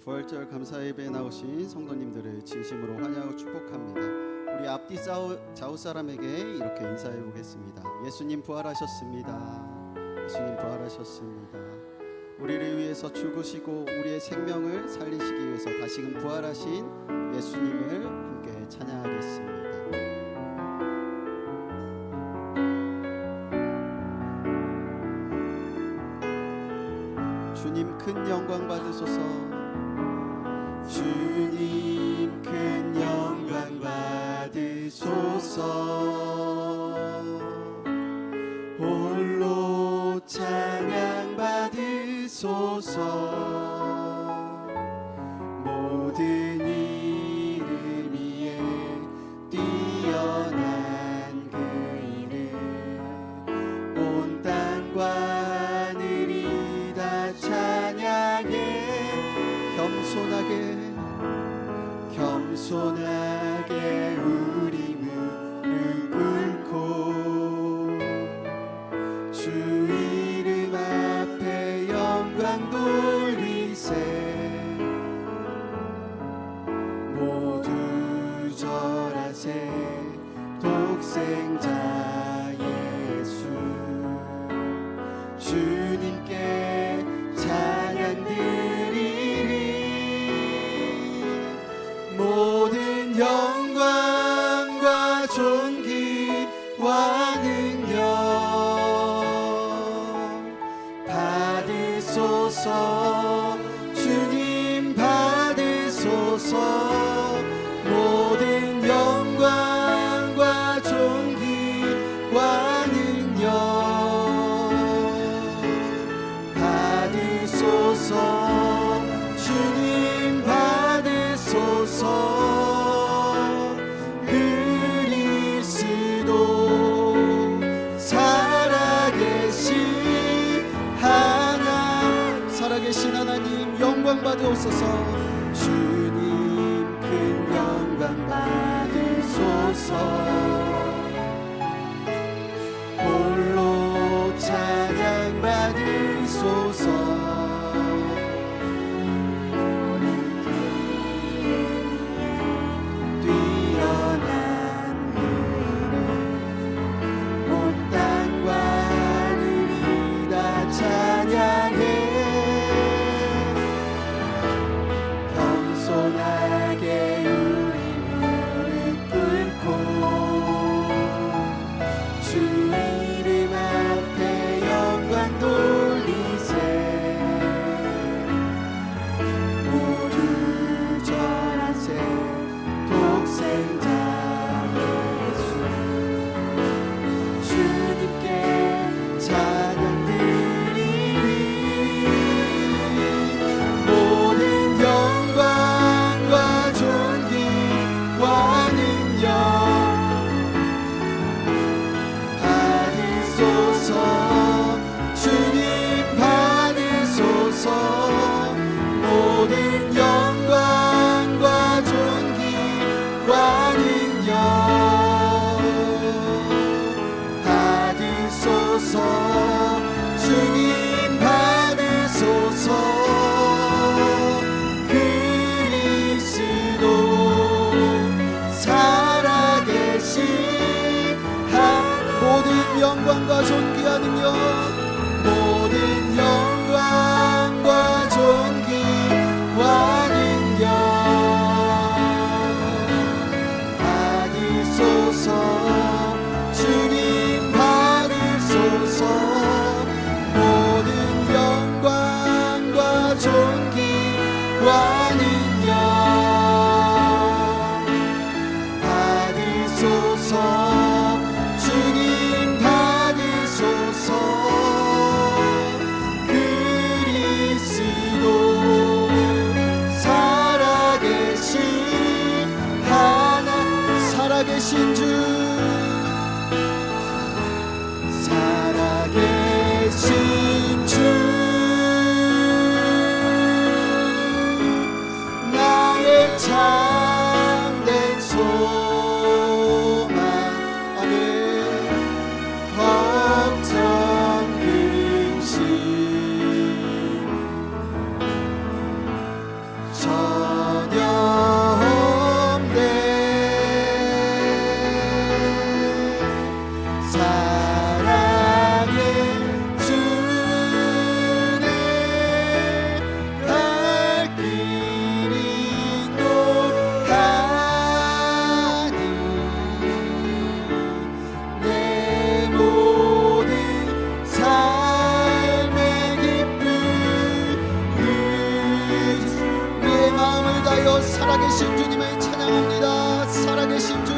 부활절 감사 예배에 나오신 성도님들을 진심으로 환영하고 축복합니다. 우리 앞뒤 좌우사람에게 이렇게 인사해 보겠습니다. 예수님 부활하셨습니다. 예수님 부활하셨습니다. 우리를 위해서 죽으시고 우리의 생명을 살리시기 위해서 다시금 부활하신 예수님을 함께 찬양하겠습니다. 주님 큰 영광 받으소서. 주님 큰 영광 받으소서. 홀로 찬양 받으소서. 모든 이름 위에 뛰어난 그 이름, 온 땅과 하늘이 다 찬양해. 겸손하게 우리 무릎 꿇고 주 이름 앞에 영광 돌리세. 모두 절하세. 독생자 예수 주님께 찬양 드리리. 모든 영광과 존귀와 능력 받으소서. 주님 받으소서. 모든 영광과 존귀와 능력 받으소서. 주님 받으소서. 그리스도 영광 받으옵소서. 주님 큰 영광 받으소서. 홀로 찬양 받으소서. 영광과 존귀와 능력, 모든 영광과 존귀와 능력 받으소서. 주님 받으소서. 모든 영광과 존귀와 능력 받으소서. 살아계신 주, 살아계신 주, 나의 참된 소망. 아멘. 걱정 근심 전혀 살아계신 주님을 찬양합니다. 살아계신 주,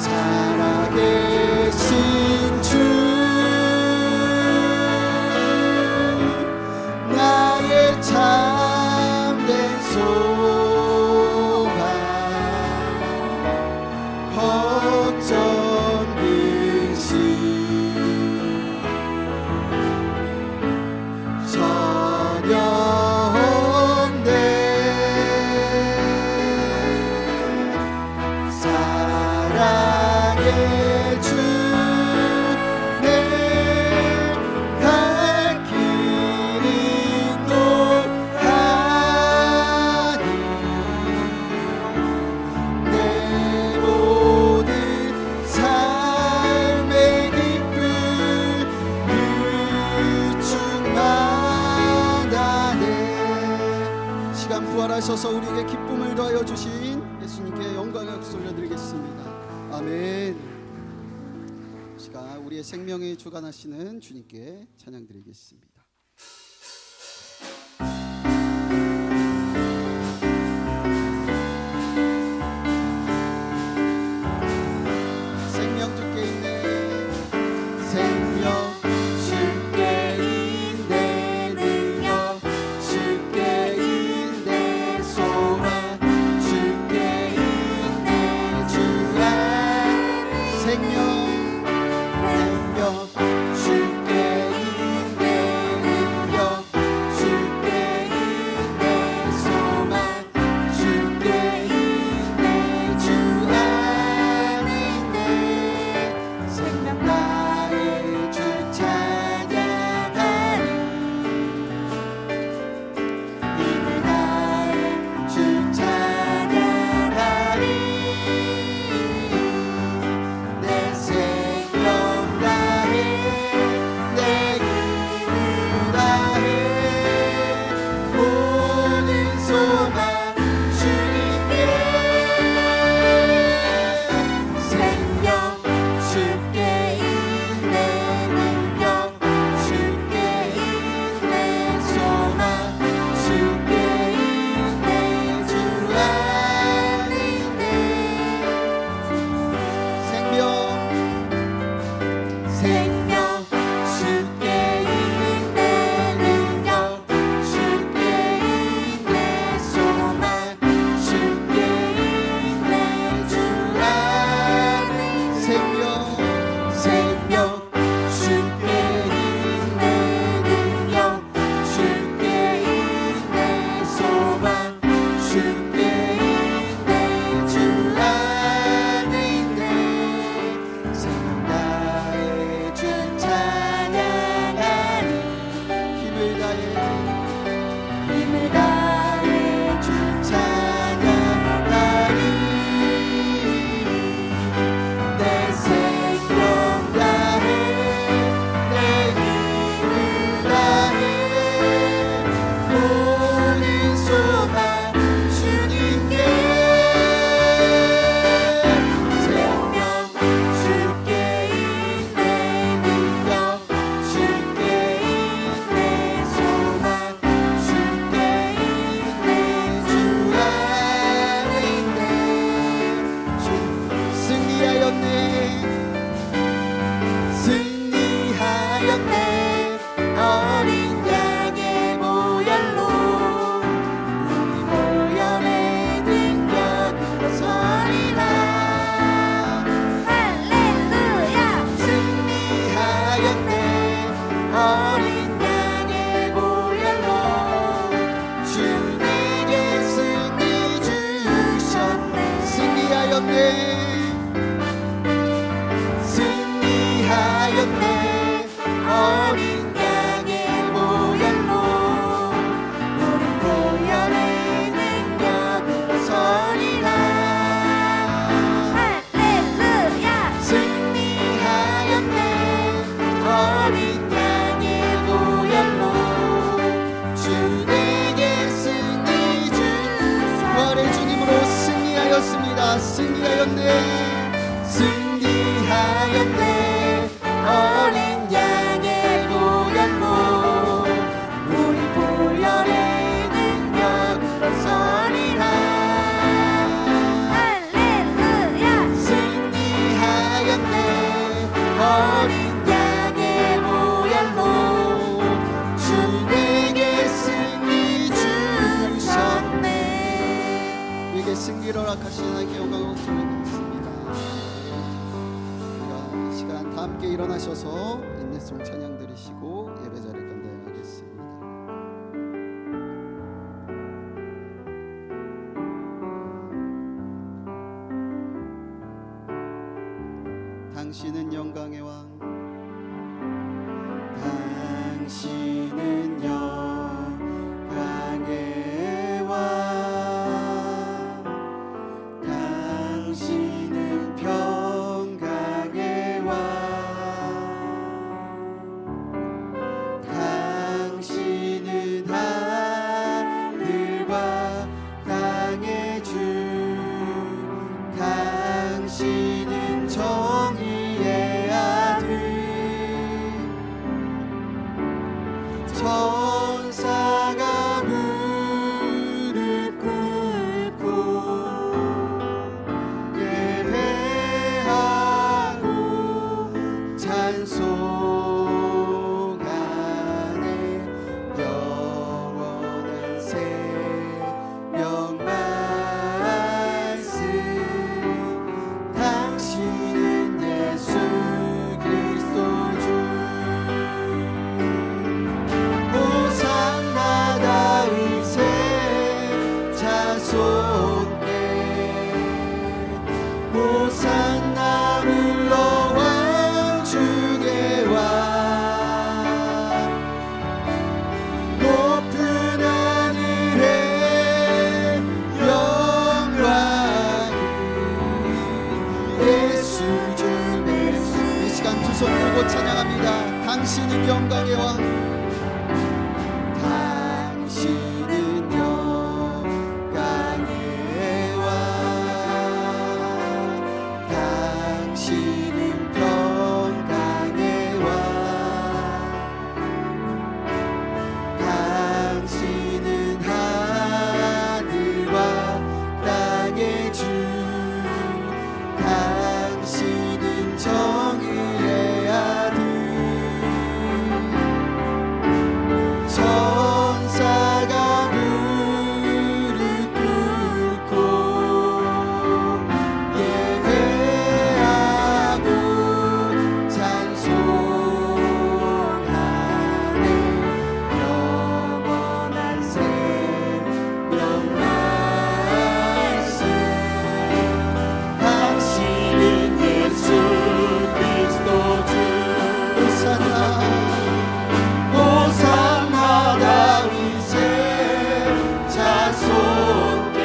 살아계신 주, 나의 참된 소망. 걱정 근심 전혀 부활하셔서 우리에게 기쁨을 더하여 주신 예수님께 영광을 돌려드리겠습니다. 아멘. 시간 우리의 생명의 주관하시는 주님께 찬양드리겠습니다. 생명 주께 있네, 생명 주께 있네, 능력 주께 있네, 소망 주께 있네, 주의 생명 주께 있네, 승리하였네 어린 양의 보혈로 우리 보혈의 능력으로 서리라 할렐루야 승리하였네 어린 양의 보혈로 주 내게 승리 주사 부활의 주님으로 승리하였습니다. 승리하였네 승리하였네 어린 양의 보혈로 우리 보혈의 능력으로 서리라 할렐루야 승리하였네 어린 양의 보혈로 주 내게 승리 주셨네. 우리에게 승리를 허락하신 하나님께 영광과颂을 드리겠습니다. 우리가 이 시간 다 함께 일어나셔서 인내송 찬양 드리시고 예배 자리를 건너가겠습니다. 당신은 영광의 왕 당신은 영광의 왕 당신은 평강의 왕 당신은 하늘과 땅의 주 당신은 정의의 아들 천사가 무릎 꿇고 예배하고 찬송하네 영원한 생명 말씀 당신은 예수 그리스도 주 호산나 다윗의 자손께 호산나 물러왕 중의 왕 높은 하늘에 영광이 예수 주 메시 이 시간 두 손 들고 찬양합니다. 당신은 영광의 왕 당신은 영광의 왕 당신은 평강의 왕 당신은 하늘과 땅의 주 당신은 정의의 아들 천사가 무릎 꿇고 예배하고 찬송하네 영원한 생명 말씀 당신은 예수 그리스도 주 호산나 호산나 다윗의 자손께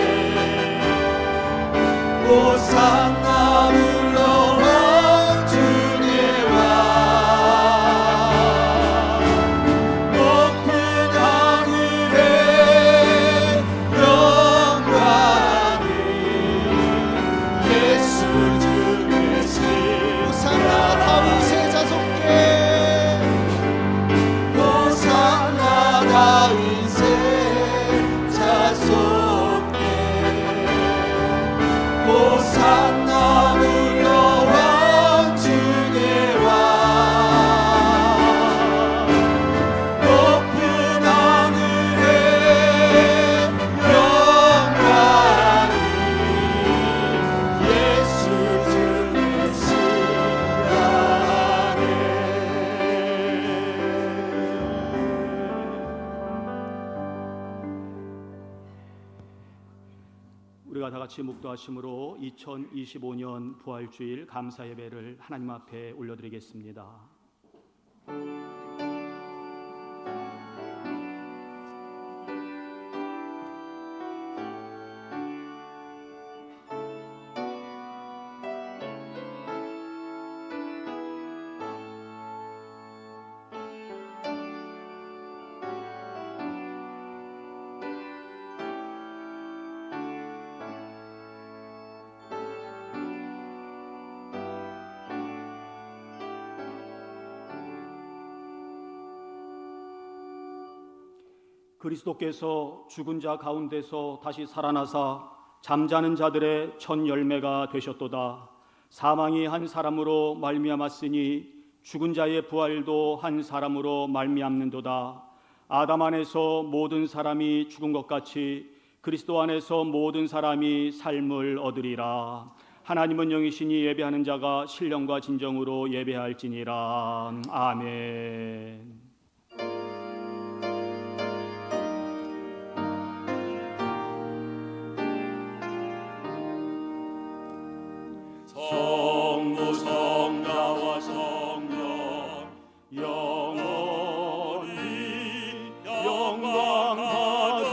호산나 물러왕 중의 왕 높은 하늘에 영광이 예수 주 메시 호산나 다윗의 자손께 호산나 다윗의 자손께 호산나 우리가 다 같이 묵도하심으로 2025년 부활주일 감사 예배를 하나님 앞에 올려드리겠습니다. 그리스도께서 죽은 자 가운데서 다시 살아나사 잠자는 자들의 첫 열매가 되셨도다. 사망이 한 사람으로 말미암았으니 죽은 자의 부활도 한 사람으로 말미암는도다. 아담 안에서 모든 사람이 죽은 것 같이 그리스도 안에서 모든 사람이 삶을 얻으리라. 하나님은 영이시니 예배하는 자가 신령과 진정으로 예배할지니라. 아멘. 성부 성자와 성령 영원히 영광 받으옵소서.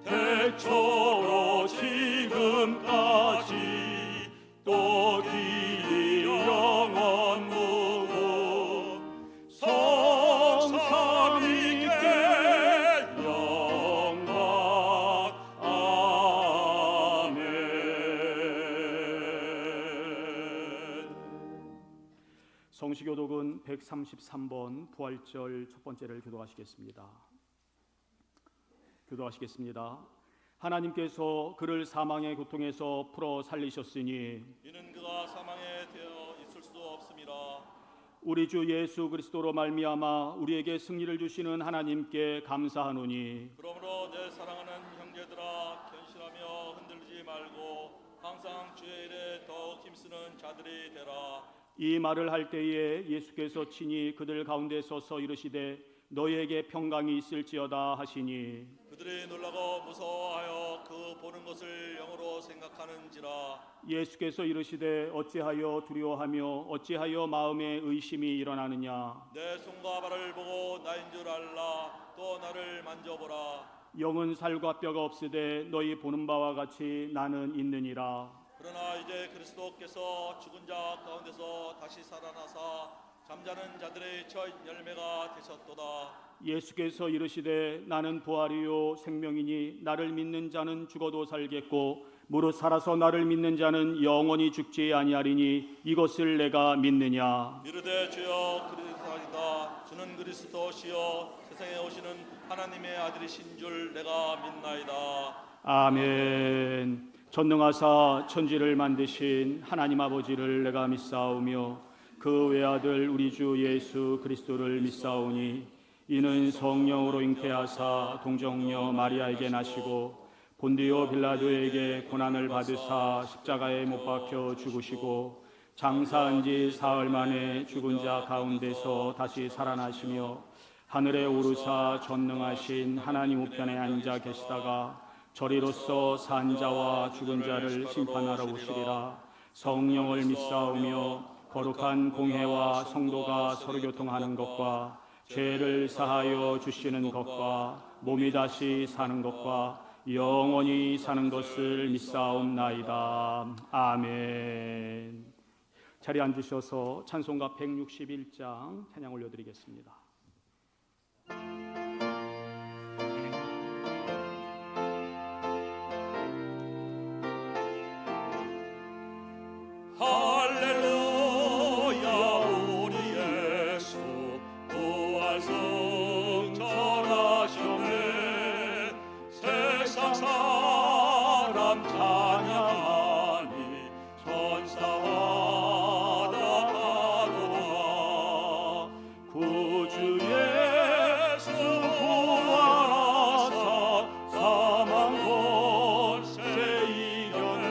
태초로 지금까지 또 길이 영원 무궁 성삼위께 영광. 아멘. 성시교독은 133번 부활절 첫 번째를 교독하시겠습니다. 하나님께서 그를 사망의 고통에서 풀어 살리셨으니 이는 그가 사망에 되어 있을 수 없음이라. 우리 주 예수 그리스도로 말미암아 우리에게 승리를 주시는 하나님께 감사하노니 그러므로 내 사랑하는 형제들아, 견실하며 흔들리지 말고 항상 주의 일에 더욱 힘쓰는 자들이 되라. 이 말을 할 때에 예수께서 친히 그들 가운데 서서 이르시되 너희에게 평강이 있을지어다 하시니 그들이 놀라고 무서워하여 그 보는 것을 영으로 생각하는지라. 예수께서 이르시되 어찌하여 두려워하며 어찌하여 마음에 의심이 일어나느냐. 내 손과 발을 보고 나인 줄 알라. 또 나를 만져보라. 영은 살과 뼈가 없으되 너희 보는 바와 같이 나는 있느니라. 그러나 이제 그리스도께서 죽은 자 가운데서 다시 살아나사 잠자는 자들의 첫 열매가 되셨도다. 예수께서 이르시되 나는 부활이요 생명이니 나를 믿는 자는 죽어도 살겠고 무릇 살아서 나를 믿는 자는 영원히 죽지 아니하리니 이것을 내가 믿느냐. 이르되 주여 그리스도이다. 주는 그리스도시요 세상에 오시는 하나님의 아들이신 줄 내가 믿나이다. 아멘. 전능하사 천지를 만드신 하나님 아버지를 내가 믿사오며 그 외아들 우리 주 예수 그리스도를 믿사오니 이는 성령으로 잉태하사 동정녀 마리아에게 나시고 본디오 빌라도에게 고난을 받으사 십자가에 못 박혀 죽으시고 장사한 지 사흘 만에 죽은 자 가운데서 다시 살아나시며 하늘에 오르사 전능하신 하나님 우편에 앉아 계시다가 저리로서 산 자와 죽은 자를 심판하러 오시리라. 성령을 믿사오며 거룩한 공회와 성도가 서로 교통하는 것과 죄를 사하여 주시는 것과 몸이 다시 사는 것과 영원히 사는 것을 믿사옵나이다. 아멘. 자리에 앉으셔서 찬송가 161장 찬양 올려드리겠습니다. 할렐루야 우리 예수 부활성전하셨네. 세상 사람 찬양하니 천사와 나가도다. 구주 예수 부활하사 사망 권세 이겨내.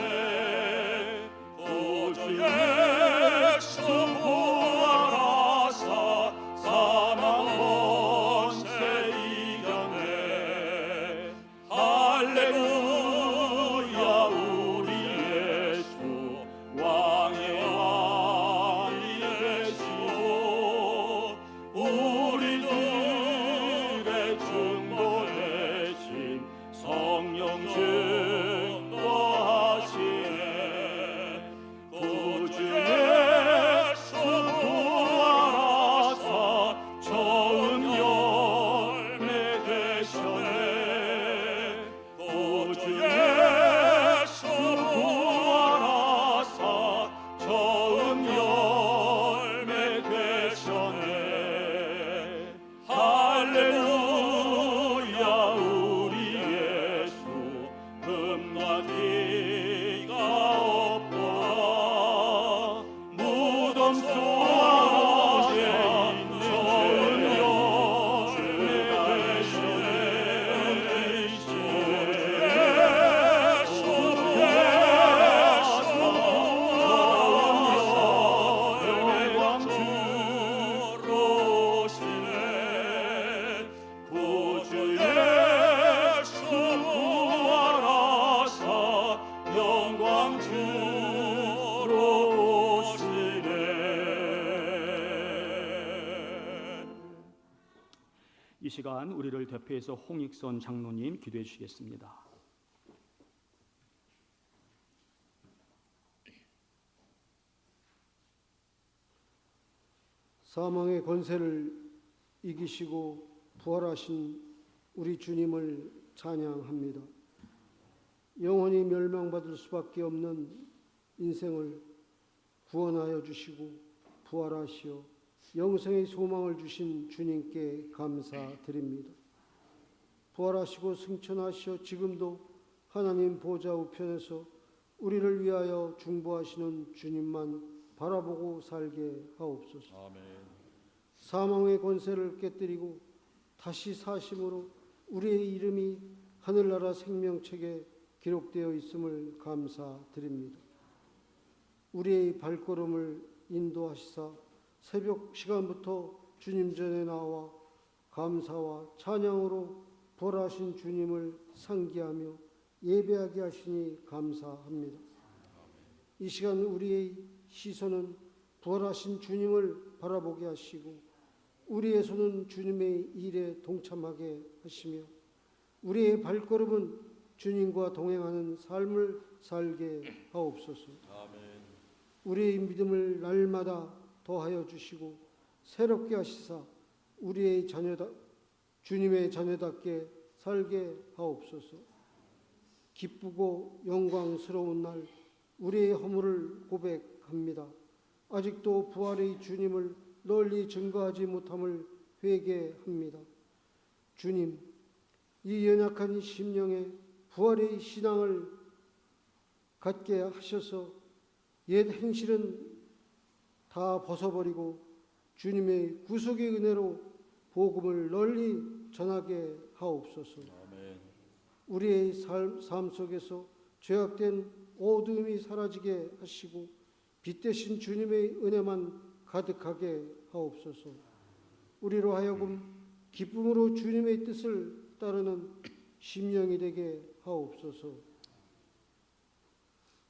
구주 예수 부활하사 사망 권세 이겨내. 한가지가 없도다 무덤 속에 있는 이 시간 우리를 대표해서 홍익선 장로님 기도해 주시겠습니다. 사망의 권세를 이기시고 부활하신 우리 주님을 찬양합니다. 영원히 멸망받을 수밖에 없는 인생을 구원하여 주시고 부활하시어 영생의 소망을 주신 주님께 감사드립니다. 부활하시고 승천하시어 지금도 하나님 보좌 우편에서 우리를 위하여 중보하시는 주님만 바라보고 살게 하옵소서. 아멘. 사망의 권세를 깨뜨리고 다시 사심으로 우리의 이름이 하늘나라 생명책에 기록되어 있음을 감사드립니다. 우리의 발걸음을 인도하시사 새벽 시간부터 주님 전에 나와 감사와 찬양으로 부활하신 주님을 상기하며 예배하게 하시니 감사합니다. 이 시간 우리의 시선은 부활하신 주님을 바라보게 하시고 우리의 손은 주님의 일에 동참하게 하시며 우리의 발걸음은 주님과 동행하는 삶을 살게 하옵소서. 아멘. 우리의 믿음을 날마다 더하여 주시고 새롭게 하시사 우리의 주님의 자녀답게 살게 하옵소서. 기쁘고 영광스러운 날 우리의 허물을 고백합니다. 아직도 부활의 주님을 널리 증거하지 못함을 회개합니다. 주님, 이 연약한 심령에 부활의 신앙을 갖게 하셔서 옛 행실은 다 벗어버리고 주님의 구속의 은혜로 복음을 널리 전하게 하옵소서. 아멘. 우리의 삶 속에서 죄악된 어두움이 사라지게 하시고 빛 대신 주님의 은혜만 가득하게 하옵소서. 우리로 하여금 기쁨으로 주님의 뜻을 따르는 심령이 되게 하옵소서.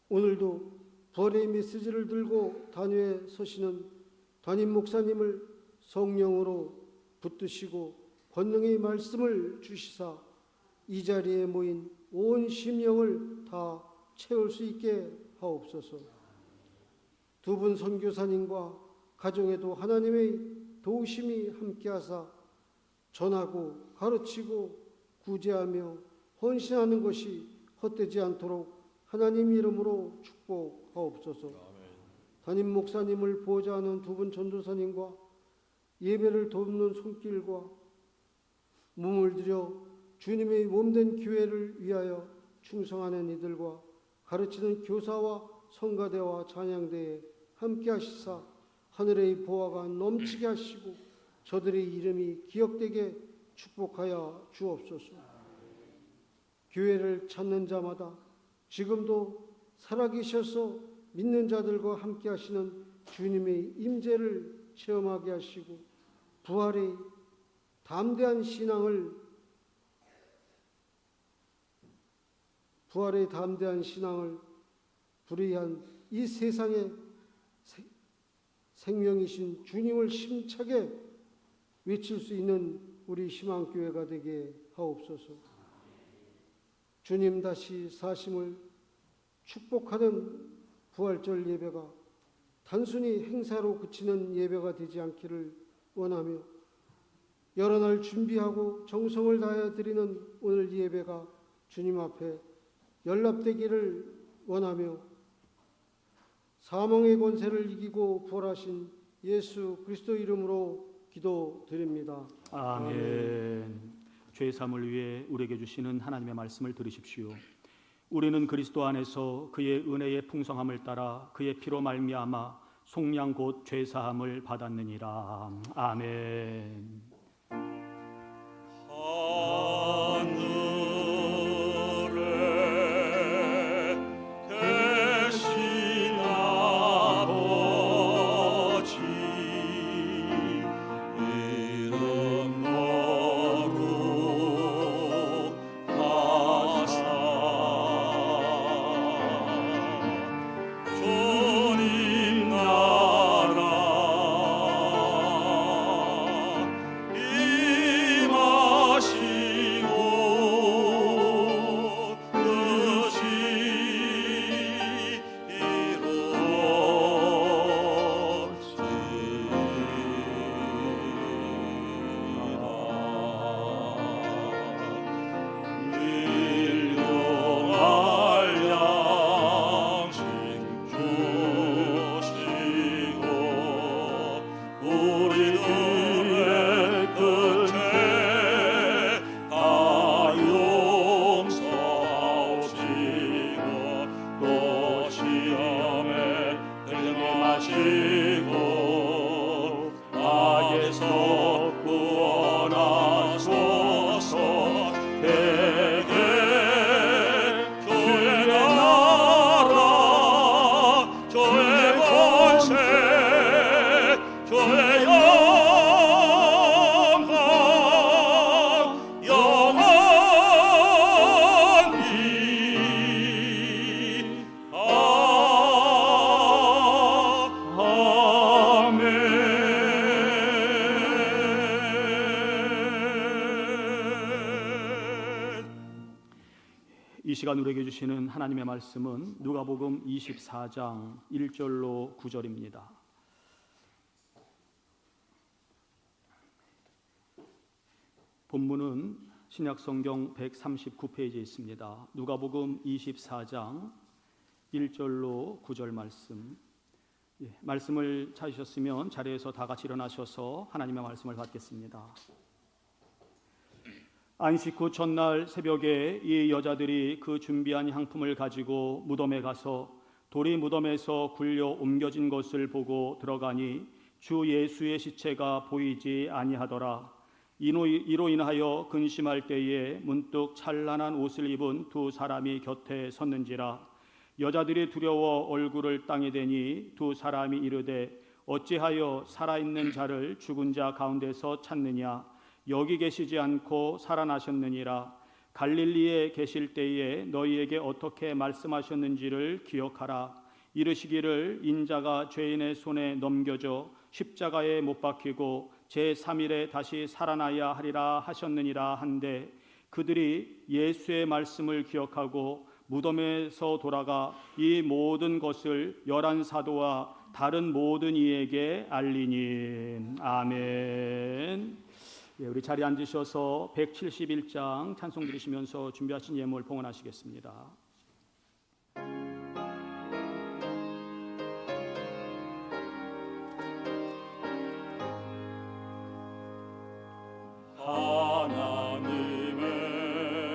오늘도 부활의 메시지를 들고 단위에 서시는 담임 목사님을 성령으로 붙드시고 권능의 말씀을 주시사 이 자리에 모인 온 심령을 다 채울 수 있게 하옵소서. 두 분 선교사님과 가정에도 하나님의 도우심이 함께하사 전하고 가르치고 구제하며 헌신하는 것이 헛되지 않도록 하나님 이름으로 축복하옵소서. 담임 목사님을 보호자하는 두 분 전도사님과 예배를 돕는 손길과 몸을 들여 주님의 몸된 교회를 위하여 충성하는 이들과 가르치는 교사와 성가대와 찬양대에 함께 하시사 하늘의 보화가 넘치게 하시고 저들의 이름이 기억되게 축복하여 주옵소서. 교회를 찾는 자마다 지금도 살아계셔서 믿는 자들과 함께 하시는 주님의 임재를 체험하게 하시고 부활의 담대한 신앙을 불의한 이 세상에 생명이신 주님을 힘차게 외칠 수 있는 우리 희망교회가 되게 하옵소서. 주님 다시 사심을 축복하는 부활절 예배가 단순히 행사로 그치는 예배가 되지 않기를 원하며 여러 날 준비하고 정성을 다하여 드리는 오늘 예배가 주님 앞에 연락되기를 원하며 사망의 권세를 이기고 부활하신 예수 그리스도 이름으로 기도드립니다. 아멘. 죄 사함을 위해 우리에게 주시는 하나님의 말씀을 들으십시오. 우리는 그리스도 안에서 그의 은혜의 풍성함을 따라 그의 피로 말미암아 속량 곧 죄사함을 받았느니라. 아멘. 하늘에 계신 아버지 이름 거룩하사 주님 나라 임하시고 뜻이 일용할 양식 주시고 우리들의 끝에 다 용서하시고 또 시험에 들게 마시고 악에서 구원하소서. 대개 주의 나라 주의 권세 주의 영광 영원히 아멘. 이 시간 우리에게 주시는 하나님의 말씀은 누가복음 24장 1절로 9절입니다. 본문은 신약성경 139페이지에 있습니다. 누가복음 24장 1절로 9절 말씀. 말씀을 찾으셨으면 자리에서 다 같이 일어나셔서 하나님의 말씀을 받겠습니다. 안식 후 첫날 새벽에 이 여자들이 그 준비한 향품을 가지고 무덤에 가서 돌이 무덤에서 굴려 옮겨진 것을 보고 들어가니 주 예수의 시체가 보이지 아니하더라. 이로 인하여 근심할 때에 문득 찬란한 옷을 입은 두 사람이 곁에 섰는지라. 여자들이 두려워 얼굴을 땅에 대니 두 사람이 이르되 어찌하여 살아있는 자를 죽은 자 가운데서 찾느냐. 여기 계시지 않고 살아나셨느니라. 갈릴리에 계실 때에 너희에게 어떻게 말씀하셨는지를 기억하라. 이르시기를 인자가 죄인의 손에 넘겨져 십자가에 못 박히고 제3일에 다시 살아나야 하리라 하셨느니라 한데 그들이 예수의 말씀을 기억하고 무덤에서 돌아가 이 모든 것을 11사도와 다른 모든 이에게 알리니. 아멘. 우리 자리에 앉으셔서 171장 찬송 들으시면서 준비하신 예물 봉헌하시겠습니다.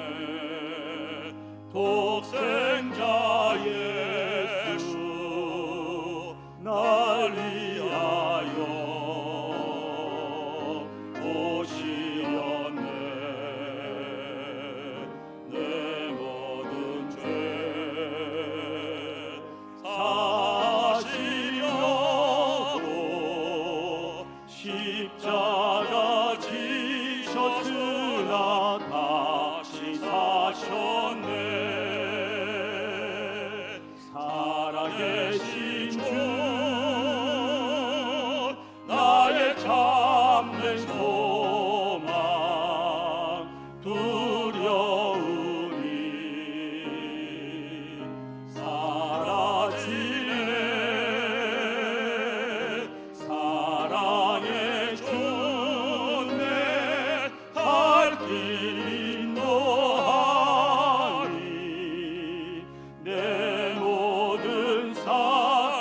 하나님의 독생자 예수 날 위하여 오시었네. 내 모든 죄 사시려고 십자가 지셨으나 다시 사셨네. 살아계신 주 나의 참된 소망 두려움이 사라지네. 사랑의 주내 갈 길 인도하니 내 모든 삶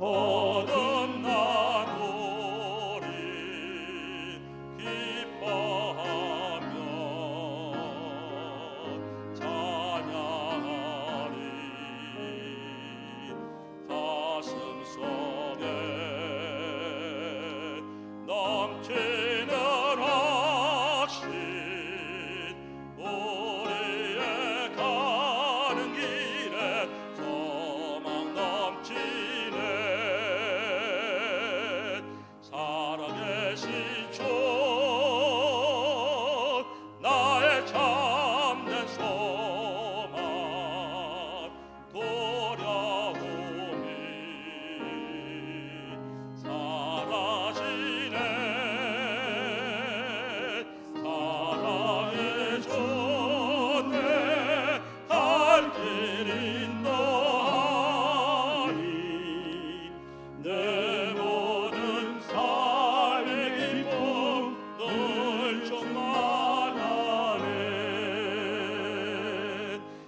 거듭나노리 기뻐하며 찬양하리 가슴속에 넘치는 확신 우리의 가는 길에 소망 넘치네 살아계신 주 나의 참된 소망 두려움이 사라지네 사랑해 주네 갈 길 인도하니 내 모든 삶의 기쁨 늘 충만하네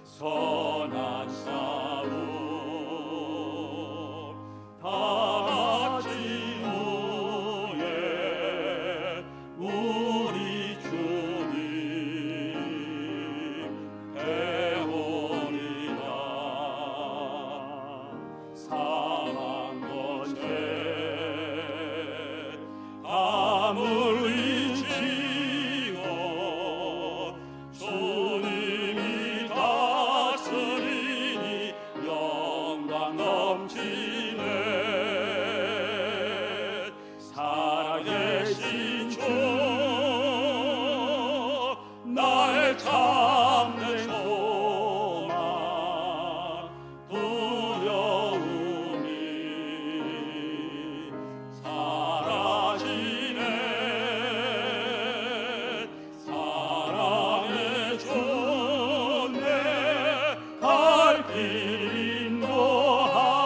선한 싸움 다 마친 후에 우리 주님 배우리라 사망 권세 담을 의지요 주님이 다스리니 영광 넘치네 살아계신 주 나의 참된 소망 두려움이 사라지네 사랑해 주네 갈 길 인도하니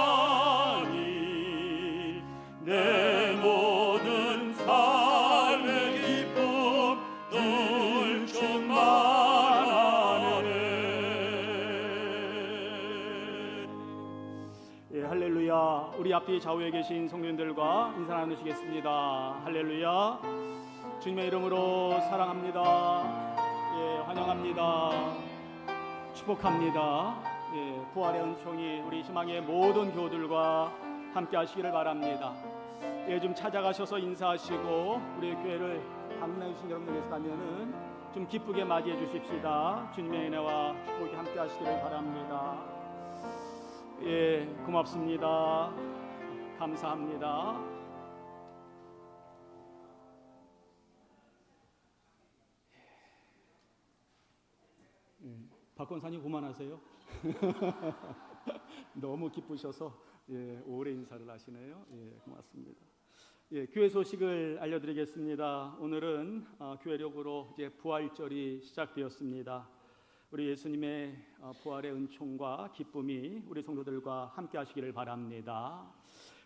내 모든 삶의 기쁨 늘 충만하네. 예, 할렐루야. 우리 앞뒤 좌우에 계신 성도님들과 인사 나누시겠습니다. 할렐루야. 주님의 이름으로 사랑합니다. 예, 환영합니다. 축복합니다. 예, 부활의 은총이 우리 희망의 모든 교우들과 함께 하시기를 바랍니다. 예, 좀 찾아가셔서 인사하시고 우리 교회를 방문해 주신 여러분들 계시다면은 좀 기쁘게 맞이해 주십시다. 주님의 은혜와 축복이 함께 하시기를 바랍니다. 예, 고맙습니다. 감사합니다. 박 권사님 그만하세요. 너무 기쁘셔서 예, 오래 인사를 하시네요. 예, 고맙습니다. 예, 교회 소식을 알려드리겠습니다. 오늘은 교회력으로 이제 부활절이 시작되었습니다. 우리 예수님의 부활의 은총과 기쁨이 우리 성도들과 함께 하시기를 바랍니다.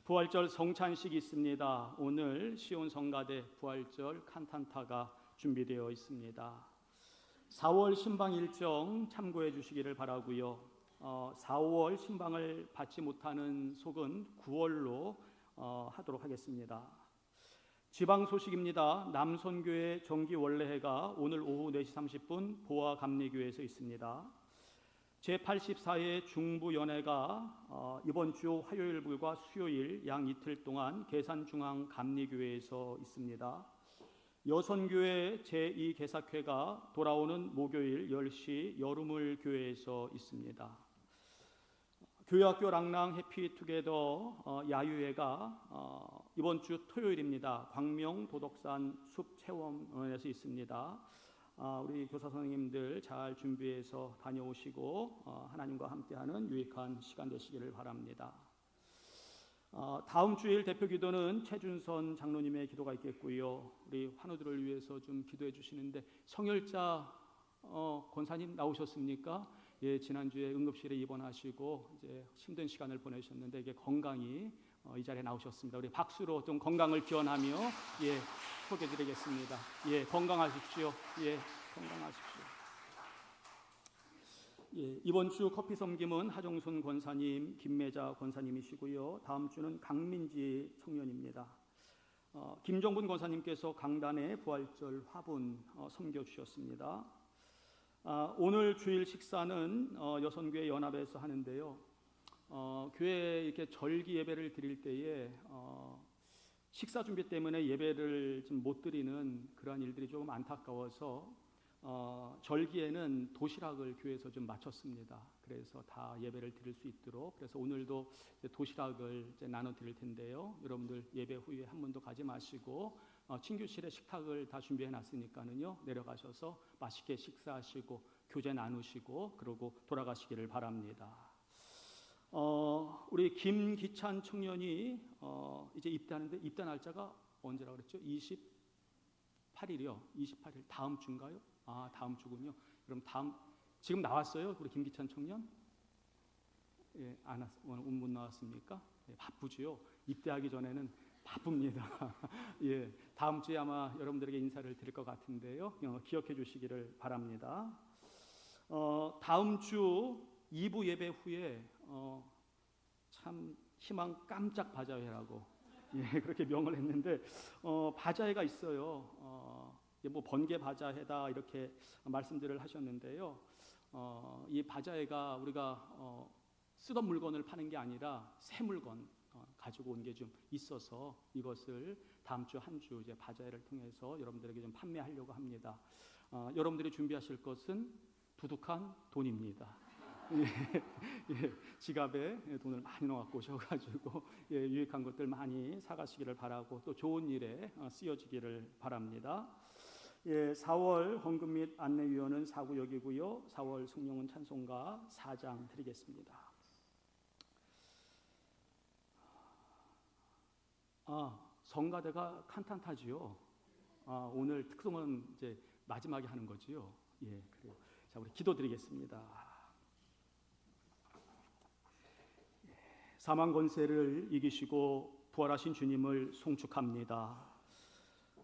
부활절 성찬식이 있습니다. 오늘 시온 성가대 부활절 칸탄타가 준비되어 있습니다. 4월 신방 일정 참고해 주시기를 바라고요. 4월 신방을 받지 못하는 속은 9월로 하도록 하겠습니다. 지방 소식입니다. 남선교회 정기 원례회가 오늘 오후 4시 30분 보아 감리교회에서 있습니다. 제84회 중부연회가 이번 주 화요일과 수요일 양 이틀 동안 계산중앙감리교회에서 있습니다. 여선교회 제2개사회가 돌아오는 목요일 10시 여름을 교회에서 있습니다. 교회학교 랑랑 해피투게더 야유회가 이번 주 토요일입니다. 광명 도덕산 숲체험원에서 있습니다. 우리 교사 선생님들 잘 준비해서 다녀오시고 하나님과 함께하는 유익한 시간 되시기를 바랍니다. 다음 주일 대표 기도는 최준선 장로님의 기도가 있겠고요. 우리 환우들을 위해서 좀 기도해 주시는데 성열자 권사님 나오셨습니까? 예, 지난주에 응급실에 입원하시고 이제 힘든 시간을 보내셨는데 이게 건강히 이 자리에 나오셨습니다. 우리 박수로 좀 건강을 기원하며 예, 소개해 드리겠습니다. 예, 건강하십시오. 예, 건강하십시오. 예, 이번 주 커피 섬김은 하정순 권사님, 김매자 권사님이시고요. 다음 주는 강민지 청년입니다. 김정분 권사님께서 강단의 부활절 화분 섬겨주셨습니다. 오늘 주일 식사는 여선교회 연합에서 하는데요. 교회에 이렇게 절기 예배를 드릴 때에 식사 준비 때문에 예배를 좀 못 드리는 그러한 일들이 조금 안타까워서 절기에는 도시락을 교회에서 좀 마쳤습니다. 그래서 다 예배를 드릴 수 있도록, 그래서 오늘도 이제 도시락을 이제 나눠 드릴 텐데요. 여러분들 예배 후에 한 번도 가지 마시고 친교실에 식탁을 다 준비해 놨으니까는요, 내려가셔서 맛있게 식사하시고 교제 나누시고 그러고 돌아가시기를 바랍니다. 우리 김기찬 청년이 이제 입대하는데, 입대 날짜가 언제라고 그랬죠? 28일이요. 28일 다음 주인가요? 다음 주군요. 그럼 지금 나왔어요? 우리 김기찬 청년? 예, 오늘 못 나왔습니까? 예, 바쁘지요. 입대하기 전에는 바쁩니다. 예, 다음 주에 아마 여러분들에게 인사를 드릴 것 같은데요. 기억해 주시기를 바랍니다. 다음 주 2부 예배 후에 참 희망 깜짝 바자회라고 그렇게 명을 했는데 바자회가 있어요. 뭐 번개 바자회다 이렇게 말씀들을 하셨는데요. 이 바자회가 우리가 쓰던 물건을 파는 게 아니라 새 물건 가지고 온 게 좀 있어서 이것을 다음 주 한 주 이제 바자회를 통해서 여러분들에게 좀 판매하려고 합니다. 여러분들이 준비하실 것은 두둑한 돈입니다. 예, 지갑에 돈을 많이 넣어갖고 오셔가지고 유익한 것들 많이 사가시기를 바라고 또 좋은 일에 쓰여지기를 바랍니다. 4월 헌금 및 안내위원은 사구역이고요. 4월 성령은 찬송가 4장 드리겠습니다. 성가대가 칸탄타지요. 오늘 특송은 이제 마지막에 하는 거지요. 예, 그래요. 자, 우리 기도드리겠습니다. 사망 권세를 이기시고 부활하신 주님을 송축합니다.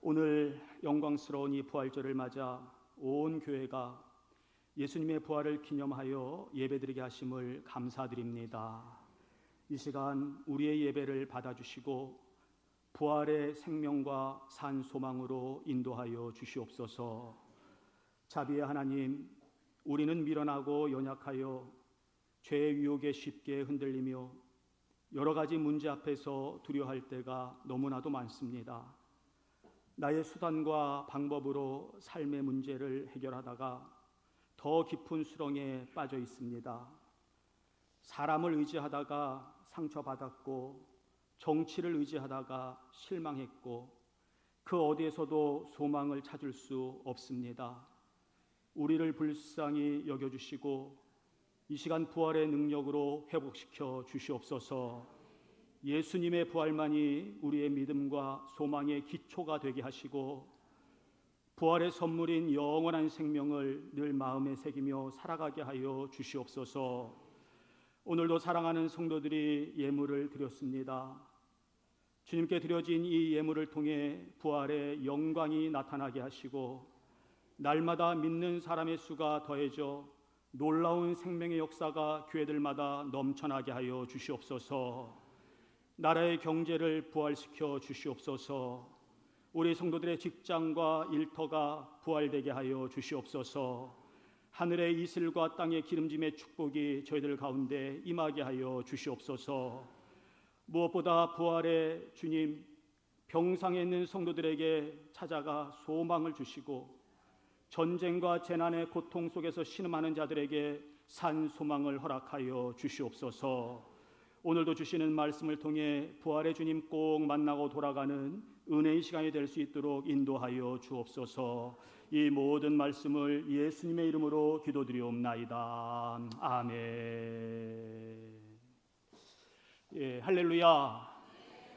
오늘 영광스러운 이 부활절을 맞아 온 교회가 예수님의 부활을 기념하여 예배드리게 하심을 감사드립니다. 이 시간 우리의 예배를 받아주시고 부활의 생명과 산 소망으로 인도하여 주시옵소서. 자비의 하나님, 우리는 미련하고 연약하여 죄의 유혹에 쉽게 흔들리며 여러 가지 문제 앞에서 두려워할 때가 너무나도 많습니다. 나의 수단과 방법으로 삶의 문제를 해결하다가 더 깊은 수렁에 빠져 있습니다. 사람을 의지하다가 상처받았고 정치를 의지하다가 실망했고 그 어디에서도 소망을 찾을 수 없습니다. 우리를 불쌍히 여겨주시고 이 시간 부활의 능력으로 회복시켜 주시옵소서. 예수님의 부활만이 우리의 믿음과 소망의 기초가 되게 하시고 부활의 선물인 영원한 생명을 늘 마음에 새기며 살아가게 하여 주시옵소서. 오늘도 사랑하는 성도들이 예물을 드렸습니다. 주님께 드려진 이 예물을 통해 부활의 영광이 나타나게 하시고 날마다 믿는 사람의 수가 더해져 놀라운 생명의 역사가 교회들마다 넘쳐나게 하여 주시옵소서. 나라의 경제를 부활시켜 주시옵소서. 우리 성도들의 직장과 일터가 부활되게 하여 주시옵소서. 하늘의 이슬과 땅의 기름짐의 축복이 저희들 가운데 임하게 하여 주시옵소서. 무엇보다 부활의 주님, 병상에 있는 성도들에게 찾아가 소망을 주시고 전쟁과 재난의 고통 속에서 신음하는 자들에게 산 소망을 허락하여 주시옵소서. 오늘도 주시는 말씀을 통해 부활의 주님 꼭 만나고 돌아가는 은혜의 시간이 될 수 있도록 인도하여 주옵소서. 이 모든 말씀을 예수님의 이름으로 기도드리옵나이다. 아멘. 예, 할렐루야.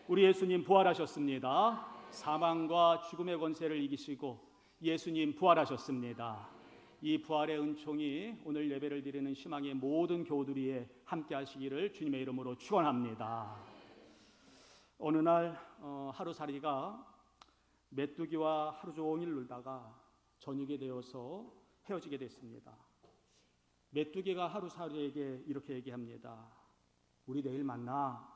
우리 예수님 부활하셨습니다. 사망과 죽음의 권세를 이기시고 예수님 부활하셨습니다. 이 부활의 은총이 오늘 예배를 드리는 희망의 모든 교우들 위에 함께 하시기를 주님의 이름으로 축원합니다. 어느 날 하루살이가 메뚜기와 하루 종일 놀다가 저녁이 되어서 헤어지게 됐습니다. 메뚜기가 하루살이에게 이렇게 얘기합니다. 우리 내일 만나.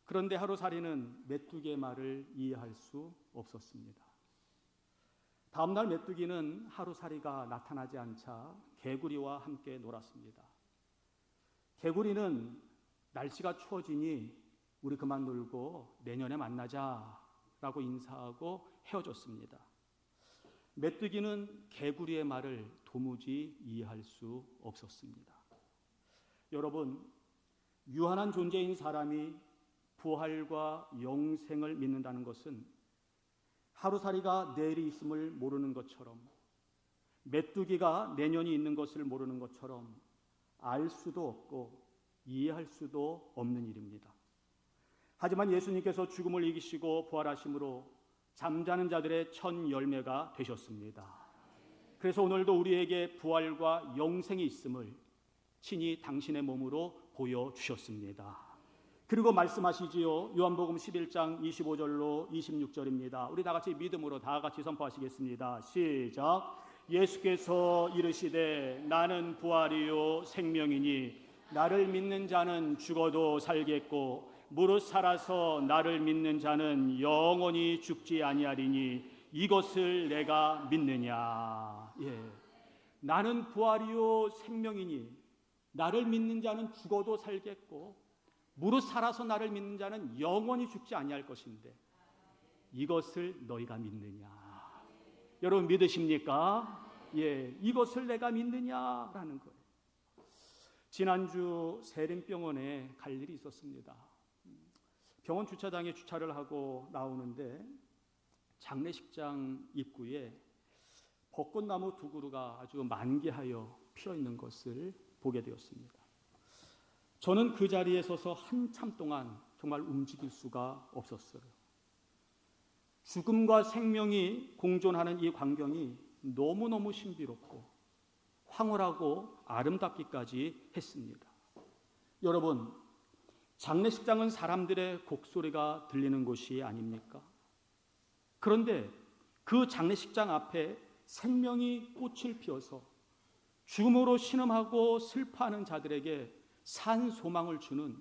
그런데 하루살이는 메뚜기의 말을 이해할 수 없었습니다. 다음날 메뚜기는 하루살이가 나타나지 않자 개구리와 함께 놀았습니다. 개구리는 날씨가 추워지니 우리 그만 놀고 내년에 만나자라고 인사하고 헤어졌습니다. 메뚜기는 개구리의 말을 도무지 이해할 수 없었습니다. 여러분, 유한한 존재인 사람이 부활과 영생을 믿는다는 것은 하루살이가 내일이 있음을 모르는 것처럼, 메뚜기가 내년이 있는 것을 모르는 것처럼 알 수도 없고 이해할 수도 없는 일입니다. 하지만 예수님께서 죽음을 이기시고 부활하심으로 잠자는 자들의 첫 열매가 되셨습니다. 그래서 오늘도 우리에게 부활과 영생이 있음을 친히 당신의 몸으로 보여주셨습니다. 그리고 말씀하시지요. 요한복음 11장 25절로 26절입니다. 우리 다 같이 믿음으로 다 같이 선포하시겠습니다. 시작. 예수께서 이르시되 나는 부활이요 생명이니 나를 믿는 자는 죽어도 살겠고 무릇 살아서 나를 믿는 자는 영원히 죽지 아니하리니 이것을 내가 믿느냐. 나는 부활이요 생명이니 나를 믿는 자는 죽어도 살겠고 무릇 살아서 나를 믿는 자는 영원히 죽지 아니할 것인데 이것을 너희가 믿느냐. 여러분 믿으십니까? 이것을 내가 믿느냐라는 거예요. 지난주 세림병원에 갈 일이 있었습니다. 병원 주차장에 주차를 하고 나오는데 장례식장 입구에 벚꽃나무 두 그루가 아주 만개하여 피어 있는 것을 보게 되었습니다. 저는 그 자리에 서서 한참 동안 정말 움직일 수가 없었어요. 죽음과 생명이 공존하는 이 광경이 너무너무 신비롭고 황홀하고 아름답기까지 했습니다. 여러분, 장례식장은 사람들의 곡소리가 들리는 곳이 아닙니까? 그런데 그 장례식장 앞에 생명이 꽃을 피워서 죽음으로 신음하고 슬퍼하는 자들에게 산 소망을 주는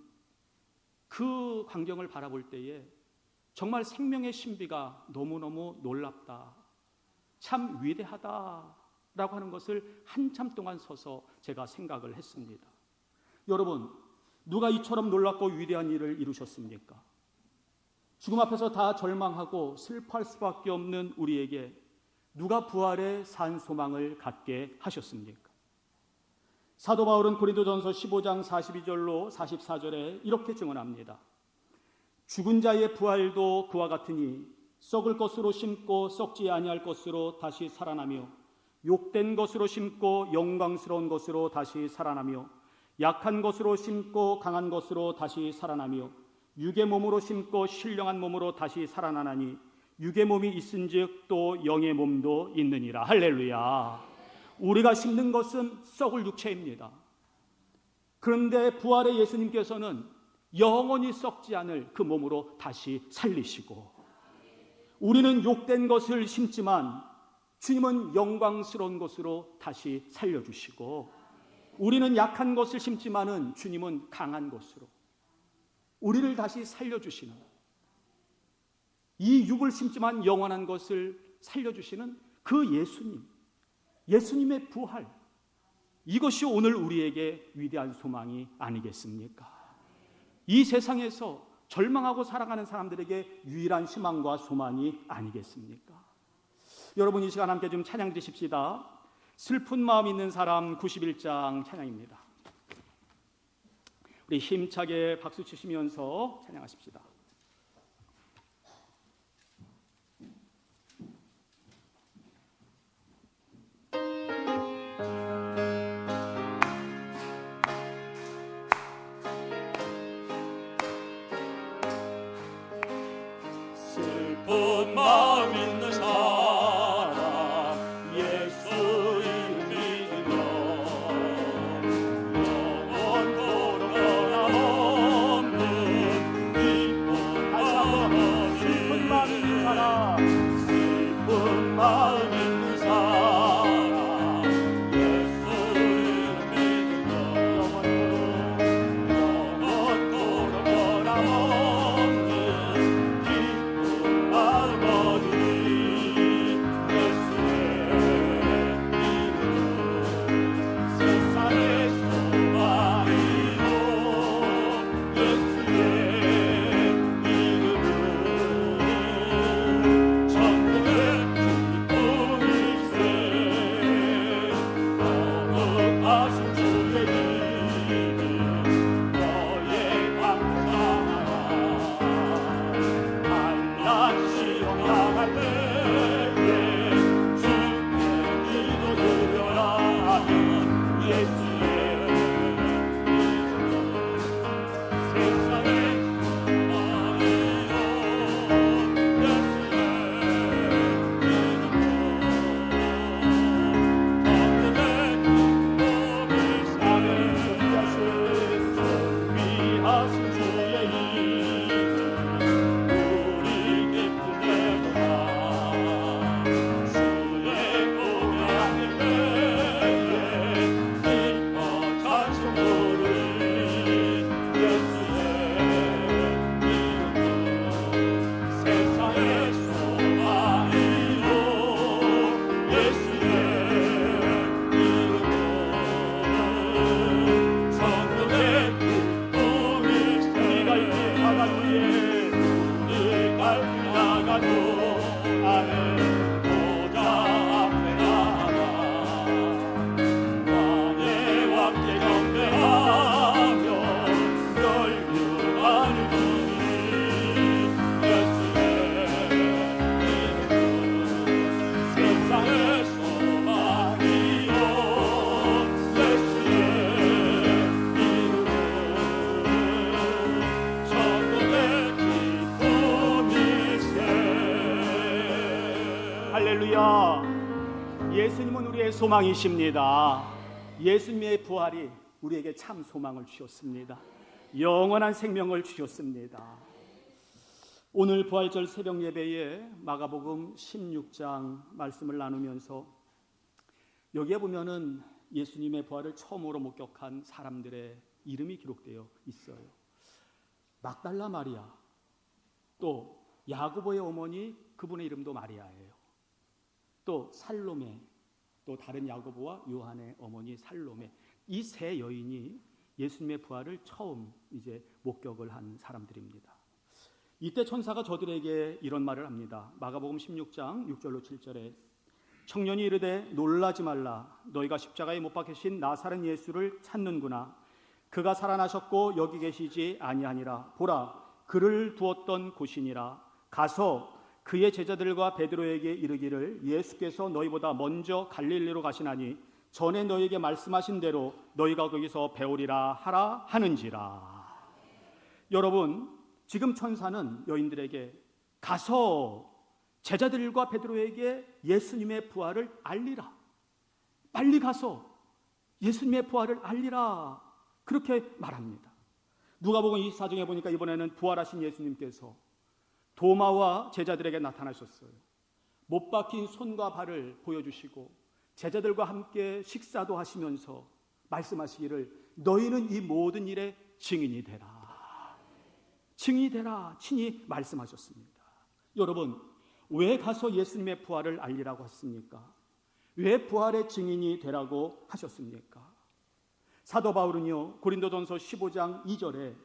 그 광경을 바라볼 때에 정말 생명의 신비가 너무너무 놀랍다, 참 위대하다라고 하는 것을 한참 동안 서서 제가 생각을 했습니다. 여러분, 누가 이처럼 놀랍고 위대한 일을 이루셨습니까? 죽음 앞에서 다 절망하고 슬퍼할 수밖에 없는 우리에게 누가 부활의 산 소망을 갖게 하셨습니까? 사도 바울은 고린도전서 15장 42절로 44절에 이렇게 증언합니다. 죽은 자의 부활도 그와 같으니 썩을 것으로 심고 썩지 아니할 것으로 다시 살아나며 욕된 것으로 심고 영광스러운 것으로 다시 살아나며 약한 것으로 심고 강한 것으로 다시 살아나며 육의 몸으로 심고 신령한 몸으로 다시 살아나나니 육의 몸이 있은즉 또 영의 몸도 있느니라. 할렐루야. 우리가 심는 것은 썩을 육체입니다. 그런데 부활의 예수님께서는 영원히 썩지 않을 그 몸으로 다시 살리시고, 우리는 욕된 것을 심지만 주님은 영광스러운 것으로 다시 살려주시고, 우리는 약한 것을 심지만은 주님은 강한 것으로 우리를 다시 살려주시는, 이 육을 심지만 영원한 것을 살려주시는 그 예수님의 부활, 이것이 오늘 우리에게 위대한 소망이 아니겠습니까? 이 세상에서 절망하고 살아가는 사람들에게 유일한 희망과 소망이 아니겠습니까? 여러분, 이 시간 함께 좀 찬양 드십시다. 슬픈 마음 있는 사람 91장 찬양입니다. 우리 힘차게 박수 치시면서 찬양하십시다. 슬픈 마음 있는 사람 예수 이름 믿으며 영원토록 변함없는 기쁨 예수님은 우리의 소망이십니다. 예수님의 부활이 우리에게 참 소망을 주셨습니다. 영원한 생명을 주셨습니다. 오늘 부활절 새벽 예배에 마가복음 16장 말씀을 나누면서 여기에 보면은 예수님의 부활을 처음으로 목격한 사람들의 이름이 기록되어 있어요. 막달라 마리아, 또 야고보의 어머니, 그분의 이름도 마리아예요. 또 살로메, 또 다른 야고보와 요한의 어머니 살로메, 이 세 여인이 예수님의 부활을 처음 이제 목격을 한 사람들입니다. 이때 천사가 저들에게 이런 말을 합니다. 마가복음 16장 6절로 7절에 청년이 이르되 놀라지 말라. 너희가 십자가에 못 박히신 나사렛 예수를 찾는구나. 그가 살아나셨고 여기 계시지 아니하니라. 보라, 그를 두었던 곳이니라. 가서 그의 제자들과 베드로에게 이르기를 예수께서 너희보다 먼저 갈릴리로 가시나니 전에 너희에게 말씀하신 대로 너희가 거기서 배우리라 하라 하는지라. 여러분, 지금 천사는 여인들에게 가서 제자들과 베드로에게 예수님의 부활을 알리라. 빨리 가서 예수님의 부활을 알리라. 그렇게 말합니다. 누가복음 24장에 보니까 이번에는 부활하신 예수님께서 도마와 제자들에게 나타나셨어요. 못 박힌 손과 발을 보여주시고 제자들과 함께 식사도 하시면서 말씀하시기를 너희는 이 모든 일의 증인이 되라. 증인이 되라. 친히 말씀하셨습니다. 여러분, 왜 가서 예수님의 부활을 알리라고 하셨습니까? 왜 부활의 증인이 되라고 하셨습니까? 사도 바울은요, 고린도전서 15장 2절에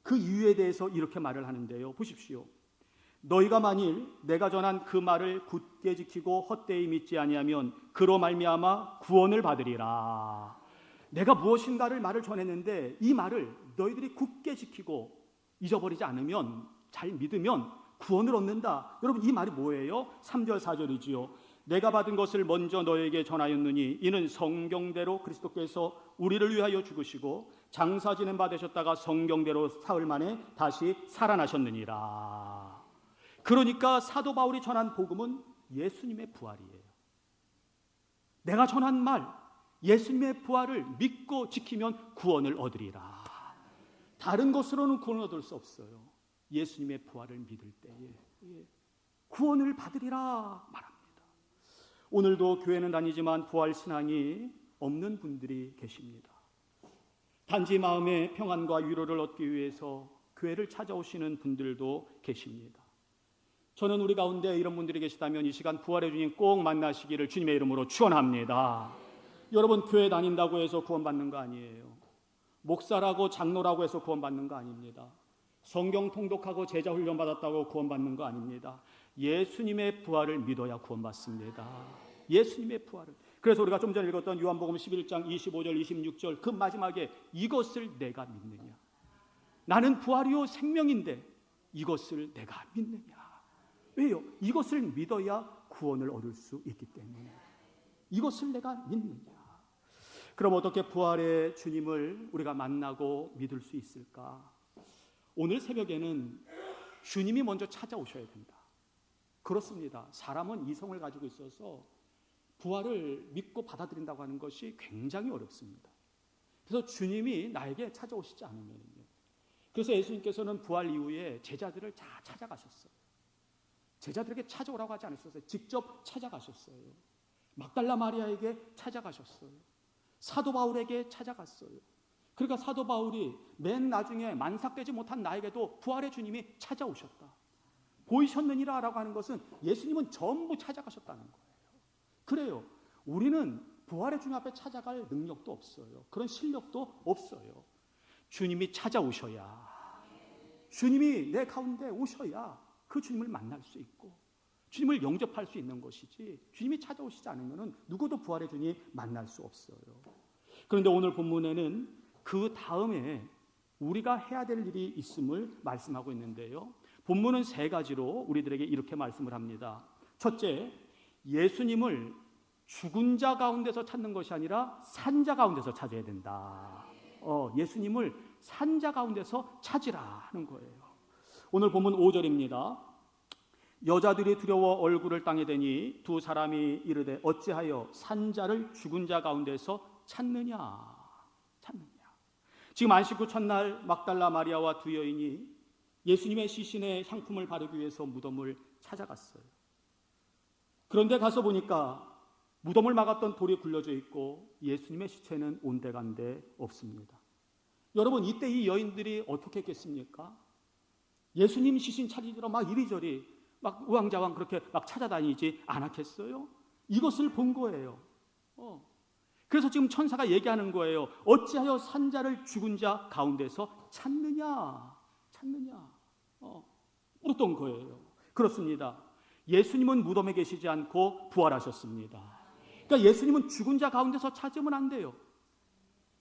그 이유에 대해서 이렇게 말을 하는데요. 보십시오. 너희가 만일 내가 전한 그 말을 굳게 지키고 헛되이 믿지 아니하면 그로 말미암아 구원을 받으리라. 내가 무엇인가를 말을 전했는데 이 말을 너희들이 굳게 지키고 잊어버리지 않으면, 잘 믿으면 구원을 얻는다. 여러분, 이 말이 뭐예요? 3절 4절이지요. 내가 받은 것을 먼저 너에게 전하였느니 이는 성경대로 그리스도께서 우리를 위하여 죽으시고 장사 지낸 바 되셨다가 성경대로 사흘 만에 다시 살아나셨느니라. 그러니까 사도 바울이 전한 복음은 예수님의 부활이에요. 내가 전한 말, 예수님의 부활을 믿고 지키면 구원을 얻으리라. 다른 것으로는 구원을 얻을 수 없어요. 예수님의 부활을 믿을 때에 구원을 받으리라 말합니다. 오늘도 교회는 다니지만 부활 신앙이 없는 분들이 계십니다. 단지 마음의 평안과 위로를 얻기 위해서 교회를 찾아오시는 분들도 계십니다. 저는 우리 가운데 이런 분들이 계시다면 이 시간 부활의 주님 꼭 만나시기를 주님의 이름으로 축원합니다. 여러분, 교회 다닌다고 해서 구원받는 거 아니에요. 목사라고 장로라고 해서 구원받는 거 아닙니다. 성경 통독하고 제자 훈련 받았다고 구원받는 거 아닙니다. 예수님의 부활을 믿어야 구원받습니다. 예수님의 부활을. 그래서 우리가 좀 전에 읽었던 요한복음 11장 25절 26절 그 마지막에 이것을 내가 믿느냐. 나는 부활이요 생명인데 이것을 내가 믿느냐. 왜요? 이것을 믿어야 구원을 얻을 수 있기 때문에. 이것을 내가 믿느냐. 그럼 어떻게 부활의 주님을 우리가 만나고 믿을 수 있을까? 오늘 새벽에는 주님이 먼저 찾아오셔야 된다. 그렇습니다. 사람은 이성을 가지고 있어서 부활을 믿고 받아들인다고 하는 것이 굉장히 어렵습니다. 그래서 주님이 나에게 찾아오시지 않으면요. 그래서 예수님께서는 부활 이후에 제자들을 다 찾아가셨어요. 제자들에게 찾아오라고 하지 않으셨어요. 직접 찾아가셨어요. 막달라 마리아에게 찾아가셨어요. 사도 바울에게 찾아갔어요. 그러니까 사도 바울이 맨 나중에 만삭되지 못한 나에게도 부활의 주님이 찾아오셨다. 보이셨느니라 라고 하는 것은 예수님은 전부 찾아가셨다는 거예요. 그래요. 우리는 부활의 주님 앞에 찾아갈 능력도 없어요. 그런 실력도 없어요. 주님이 찾아오셔야, 주님이 내 가운데 오셔야 그 주님을 만날 수 있고 주님을 영접할 수 있는 것이지, 주님이 찾아오시지 않으면 누구도 부활의 주님 만날 수 없어요. 그런데 오늘 본문에는 그 다음에 우리가 해야 될 일이 있음을 말씀하고 있는데요. 본문은 세 가지로 우리들에게 이렇게 말씀을 합니다. 첫째, 예수님을 죽은 자 가운데서 찾는 것이 아니라 산 자 가운데서 찾아야 된다. 예수님을 산 자 가운데서 찾으라 하는 거예요. 오늘 본문 5절입니다. 여자들이 두려워 얼굴을 땅에 대니 두 사람이 이르되 어찌하여 산 자를 죽은 자 가운데서 찾느냐. 지금 안식구 첫날 막달라 마리아와 두 여인이 예수님의 시신에 향품을 바르기 위해서 무덤을 찾아갔어요. 그런데 가서 보니까 무덤을 막았던 돌이 굴려져 있고 예수님의 시체는 온데간데 없습니다. 여러분, 이때 이 여인들이 어떻게 했겠습니까? 예수님 시신 찾으러 막 이리저리 막 우왕좌왕 그렇게 막 찾아다니지 않았겠어요? 이것을 본 거예요. 그래서 지금 천사가 얘기하는 거예요. 어찌하여 산자를 죽은 자 가운데서 찾느냐. 물었던 거예요. 그렇습니다. 예수님은 무덤에 계시지 않고 부활하셨습니다. 그러니까 예수님은 죽은 자 가운데서 찾으면 안 돼요.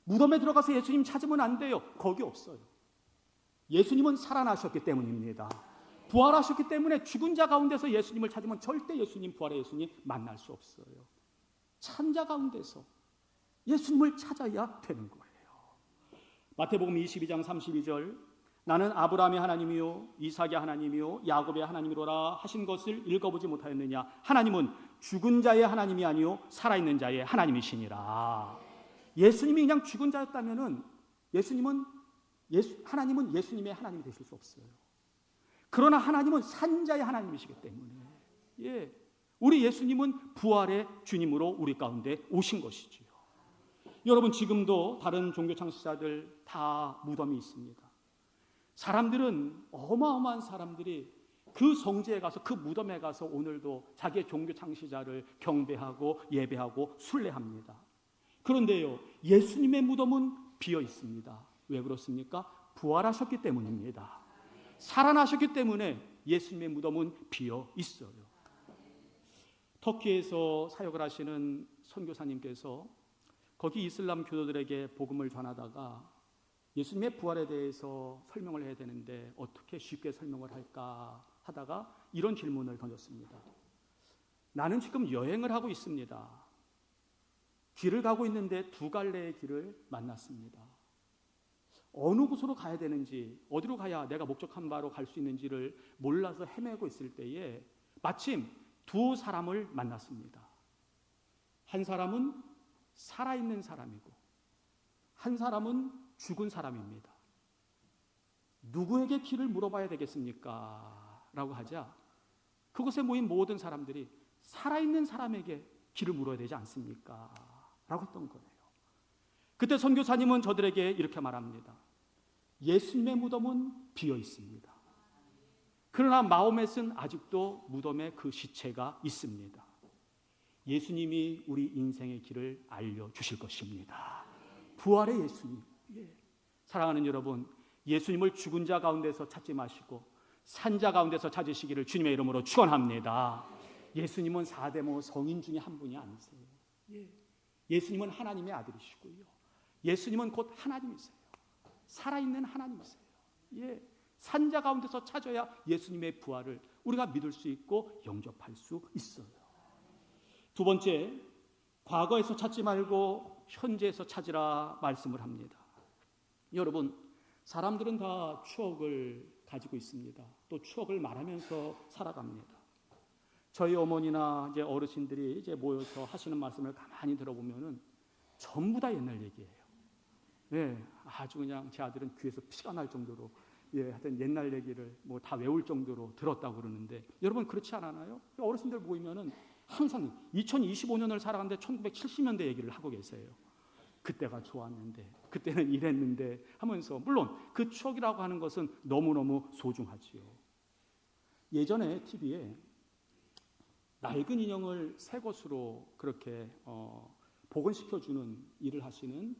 무덤에 들어가서 예수님 찾으면 안 돼요. 거기 없어요. 예수님은 살아나셨기 때문입니다. 부활하셨기 때문에 죽은 자 가운데서 예수님을 찾으면 절대 예수님, 부활의 예수님 만날 수 없어요. 찬 자 가운데서 예수님을 찾아야 되는 거예요. 마태복음 22장 32절, 나는 아브라함의 하나님이요 이삭의 하나님이요 야곱의 하나님이로라 하신 것을 읽어보지 못하였느냐. 하나님은 죽은 자의 하나님이 아니요 살아있는 자의 하나님이시니라. 예수님이 그냥 죽은 자였다면은 하나님은 예수님의 하나님이 되실 수 없어요. 그러나 하나님은 산 자의 하나님이시기 때문에 우리 예수님은 부활의 주님으로 우리 가운데 오신 것이지요. 여러분, 지금도 다른 종교 창시자들 다 무덤이 있습니다. 사람들은, 어마어마한 사람들이 그 성지에 가서, 그 무덤에 가서 오늘도 자기의 종교 창시자를 경배하고 예배하고 순례합니다. 그런데요, 예수님의 무덤은 비어 있습니다. 왜 그렇습니까? 부활하셨기 때문입니다. 살아나셨기 때문에 예수님의 무덤은 비어 있어요. 터키에서 사역을 하시는 선교사님께서 거기 이슬람 교도들에게 복음을 전하다가 예수님의 부활에 대해서 설명을 해야 되는데 어떻게 쉽게 설명을 할까 하다가 이런 질문을 던졌습니다. 나는 지금 여행을 하고 있습니다. 길을 가고 있는데 두 갈래의 길을 만났습니다. 어느 곳으로 가야 되는지, 어디로 가야 내가 목적한 바로 갈 수 있는지를 몰라서 헤매고 있을 때에 마침 두 사람을 만났습니다. 한 사람은 살아있는 사람이고 한 사람은 죽은 사람입니다. 누구에게 길을 물어봐야 되겠습니까? 라고 하자 그곳에 모인 모든 사람들이 살아있는 사람에게 길을 물어야 되지 않습니까? 라고 했던 거예요. 그때 선교사님은 저들에게 이렇게 말합니다. 예수님의 무덤은 비어 있습니다. 그러나 마호멧은 아직도 무덤에 그 시체가 있습니다. 예수님이 우리 인생의 길을 알려주실 것입니다. 부활의 예수님. 사랑하는 여러분, 예수님을 죽은 자 가운데서 찾지 마시고 산 자 가운데서 찾으시기를 주님의 이름으로 축원합니다. 예수님은 사대모 성인 중에 한 분이 아니세요. 예수님은 하나님의 아들이시고요. 예수님은 곧 하나님이세요. 살아있는 하나님이세요. 산 자 가운데서 찾아야 예수님의 부활을 우리가 믿을 수 있고 영접할 수 있어요. 두 번째, 과거에서 찾지 말고 현재에서 찾으라 말씀을 합니다. 여러분, 사람들은 다 추억을 가지고 있습니다. 또 추억을 말하면서 살아갑니다. 저희 어머니나 이제 어르신들이 이제 모여서 하시는 말씀을 가만히 들어보면은 전부 다 옛날 얘기예요. 아주 그냥 제 아들은 귀에서 피가 날 정도로 하여튼 옛날 얘기를 뭐 다 외울 정도로 들었다고 그러는데 여러분 그렇지 않아요? 어르신들 모이면은 항상 2025년을 살아가는데 1970년대 얘기를 하고 계세요. 그때가 좋았는데, 그때는 이랬는데 하면서 물론 그 추억이라고 하는 것은 너무너무 소중하지요. 예전에 TV에 낡은 인형을 새 것으로 그렇게 복원시켜주는 일을 하시는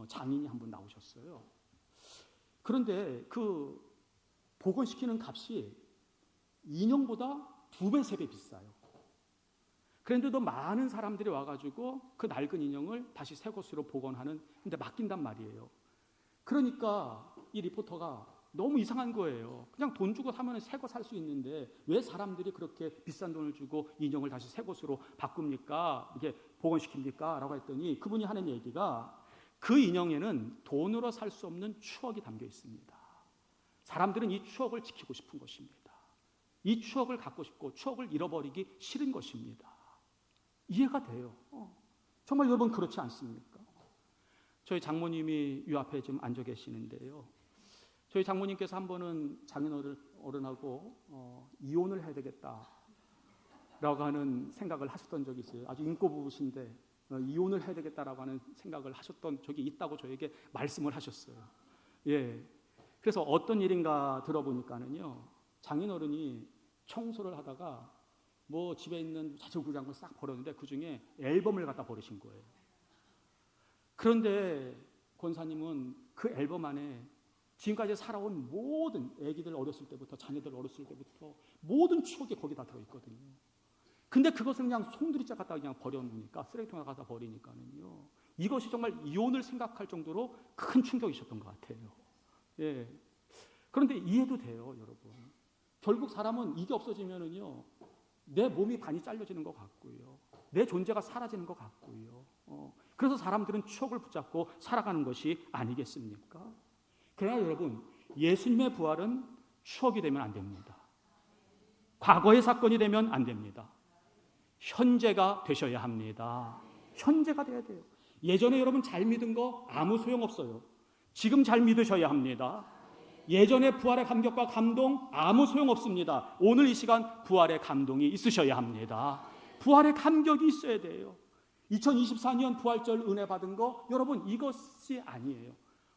장인이 한 분 나오셨어요. 그런데 그 복원시키는 값이 인형보다 2배, 3배 비싸요. 그런데도 많은 사람들이 와가지고 그 낡은 인형을 다시 새 것으로 복원하는 근데 맡긴단 말이에요. 그러니까 이 리포터가 너무 이상한 거예요. 그냥 돈 주고 사면 새 거 살 수 있는데 왜 사람들이 그렇게 비싼 돈을 주고 인형을 다시 새 것으로 바꿉니까? 이게 복원시킵니까? 라고 했더니 그분이 하는 얘기가 그 인형에는 돈으로 살 수 없는 추억이 담겨 있습니다. 사람들은 이 추억을 지키고 싶은 것입니다. 이 추억을 갖고 싶고 추억을 잃어버리기 싫은 것입니다. 이해가 돼요. 정말 여러분 그렇지 않습니까? 저희 장모님이 이 앞에 지금 앉아 계시는데요. 저희 장모님께서 한 번은 장인어른하고 이혼을 해야 되겠다라고 하는 생각을 하셨던 적이 있어요. 아주 인고 부부신데 이혼을 해야 되겠다라고 하는 생각을 하셨던 적이 있다고 저에게 말씀을 하셨어요. 예. 그래서 어떤 일인가 들어보니까는요, 장인어른이 청소를 하다가 뭐 집에 있는 자질구레한 걸 싹 버렸는데 그 중에 앨범을 갖다 버리신 거예요. 그런데 권사님은 그 앨범 안에 지금까지 살아온 모든 아기들 어렸을 때부터 자녀들 어렸을 때부터 모든 추억이 거기 다 들어있거든요. 근데 그것을 그냥 송두리째 갖다 그냥 버려놓으니까, 쓰레기통에 갖다 버리니까는요, 이것이 정말 이혼을 생각할 정도로 큰 충격이셨던 것 같아요. 예. 그런데 이해도 돼요, 여러분. 결국 사람은 이게 없어지면은요, 내 몸이 반이 잘려지는 것 같고요, 내 존재가 사라지는 것 같고요. 그래서 사람들은 추억을 붙잡고 살아가는 것이 아니겠습니까? 그러나 여러분, 예수님의 부활은 추억이 되면 안 됩니다. 과거의 사건이 되면 안 됩니다. 현재가 되셔야 합니다. 현재가 돼야 돼요. 예전에 여러분 잘 믿은 거 아무 소용없어요. 지금 잘 믿으셔야 합니다. 예전에 부활의 감격과 감동 아무 소용없습니다. 오늘 이 시간 부활의 감동이 있으셔야 합니다. 부활의 감격이 있어야 돼요. 2024년 부활절 은혜 받은 거 여러분 이것이 아니에요.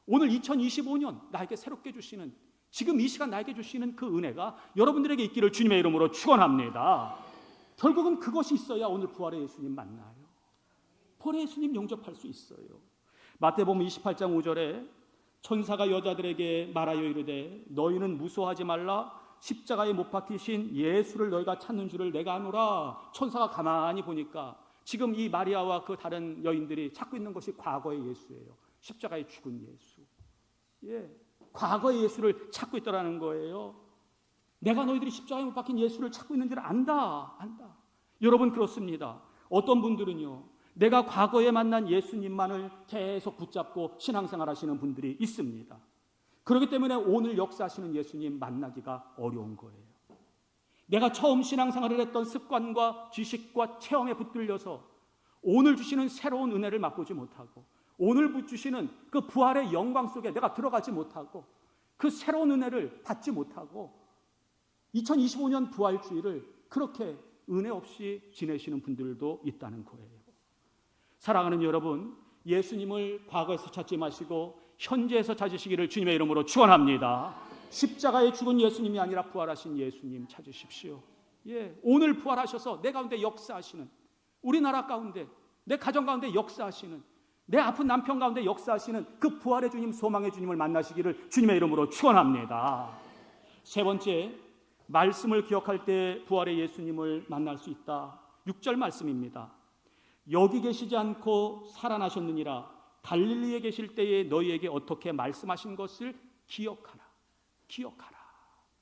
오늘 2025년 나에게 새롭게 주시는, 지금 이 시간 나에게 주시는 그 은혜가 여러분들에게 있기를 주님의 이름으로 축원합니다. 결국은 그것이 있어야 오늘 부활의 예수님 만나요. 부활의 예수님 영접할 수 있어요. 마태복음 28장 5절에 천사가 여자들에게 말하여 이르되 너희는 무서워하지 말라, 십자가에 못 박히신 예수를 너희가 찾는 줄을 내가 아노라. 천사가 가만히 보니까 지금 이 마리아와 그 다른 여인들이 찾고 있는 것이 과거의 예수예요. 십자가에 죽은 예수. 예, 과거의 예수를 찾고 있더라는 거예요. 내가 너희들이 십자가에 못 박힌 예수를 찾고 있는 줄 안다. 여러분 그렇습니다. 어떤 분들은요, 내가 과거에 만난 예수님만을 계속 붙잡고 신앙생활 하시는 분들이 있습니다. 그렇기 때문에 오늘 역사하시는 예수님 만나기가 어려운 거예요. 내가 처음 신앙생활을 했던 습관과 지식과 체험에 붙들려서 오늘 주시는 새로운 은혜를 맛보지 못하고, 오늘 주시는 그 부활의 영광 속에 내가 들어가지 못하고, 그 새로운 은혜를 받지 못하고 2025년 부활주의를 그렇게 은혜 없이 지내시는 분들도 있다는 거예요. 사랑하는 여러분, 예수님을 과거에서 찾지 마시고 현재에서 찾으시기를 주님의 이름으로 축원합니다. 십자가에 죽은 예수님이 아니라 부활하신 예수님 찾으십시오. 예, 오늘 부활하셔서 내 가운데 역사하시는, 우리나라 가운데, 내 가정 가운데 역사하시는, 내 아픈 남편 가운데 역사하시는 그 부활의 주님, 소망의 주님을 만나시기를 주님의 이름으로 축원합니다. 세 번째, 말씀을 기억할 때 부활의 예수님을 만날 수 있다. 6절 말씀입니다. 여기 계시지 않고 살아나셨느니라. 갈릴리에 계실 때에 너희에게 어떻게 말씀하신 것을 기억하라.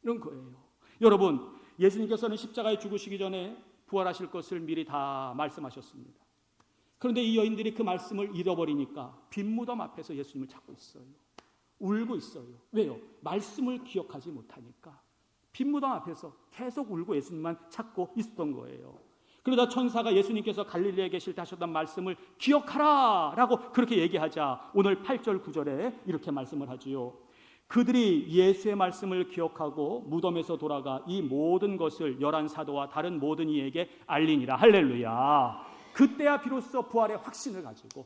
이런 거예요. 여러분, 예수님께서는 십자가에 죽으시기 전에 부활하실 것을 미리 다 말씀하셨습니다. 그런데 이 여인들이 그 말씀을 잃어버리니까 빈무덤 앞에서 예수님을 찾고 있어요. 울고 있어요. 왜요? 말씀을 기억하지 못하니까 빈무덤 앞에서 계속 울고 예수님만 찾고 있었던 거예요. 그러다 천사가 예수님께서 갈릴리에 계실 때 하셨던 말씀을 기억하라 라고 그렇게 얘기하자 오늘 8절 9절에 이렇게 말씀을 하지요. 그들이 예수의 말씀을 기억하고 무덤에서 돌아가 이 모든 것을 11사도와 다른 모든 이에게 알리니라. 할렐루야. 그때야 비로소 부활의 확신을 가지고,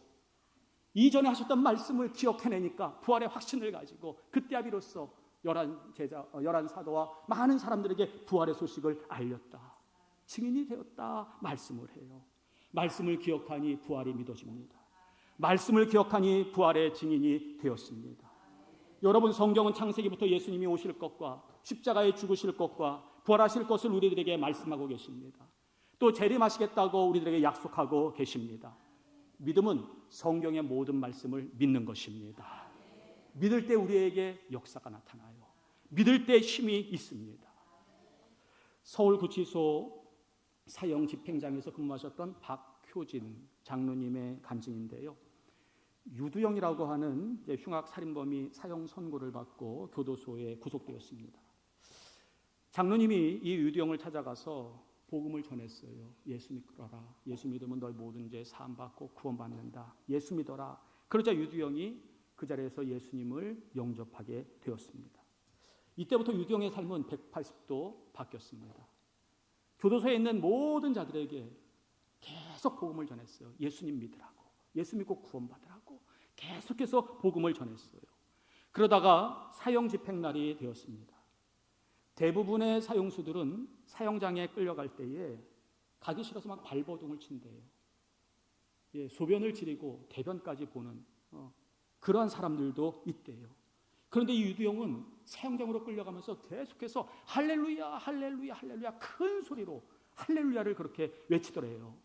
이전에 하셨던 말씀을 기억해내니까 부활의 확신을 가지고 그때야 비로소 11사도와 많은 사람들에게 부활의 소식을 알렸다, 증인이 되었다 말씀을 해요. 말씀을 기억하니 부활이 믿어집니다. 말씀을 기억하니 부활의 증인이 되었습니다. 여러분, 성경은 창세기부터 예수님이 오실 것과 십자가에 죽으실 것과 부활하실 것을 우리들에게 말씀하고 계십니다. 또 재림하시겠다고 우리들에게 약속하고 계십니다. 믿음은 성경의 모든 말씀을 믿는 것입니다. 믿을 때 우리에게 역사가 나타나요. 믿을 때 힘이 있습니다. 서울구치소 사형 집행장에서 근무하셨던 박효진 장로님의 간증인데요. 유두영이라고 하는 흉악 살인범이 사형 선고를 받고 교도소에 구속되었습니다. 장로님이 이 유두영을 찾아가서 복음을 전했어요. 예수 믿거라. 예수 믿으면 너희 모든 죄 사함 받고 구원받는다. 예수 믿어라. 그러자 유두영이 그 자리에서 예수님을 영접하게 되었습니다. 이때부터 유두영의 삶은 180도 바뀌었습니다. 교도소에 있는 모든 자들에게 계속 복음을 전했어요. 예수님 믿으라고. 예수 믿고 구원받으라고. 계속해서 복음을 전했어요. 그러다가 사형 집행날이 되었습니다. 대부분의 사형수들은 사형장에 끌려갈 때에 가기 싫어서 막 발버둥을 친대요. 예, 소변을 지리고 대변까지 보는 그러한 사람들도 있대요. 그런데 이 유두영은 사형장으로 끌려가면서 계속해서 할렐루야 할렐루야 할렐루야 큰 소리로 할렐루야를 그렇게 외치더래요.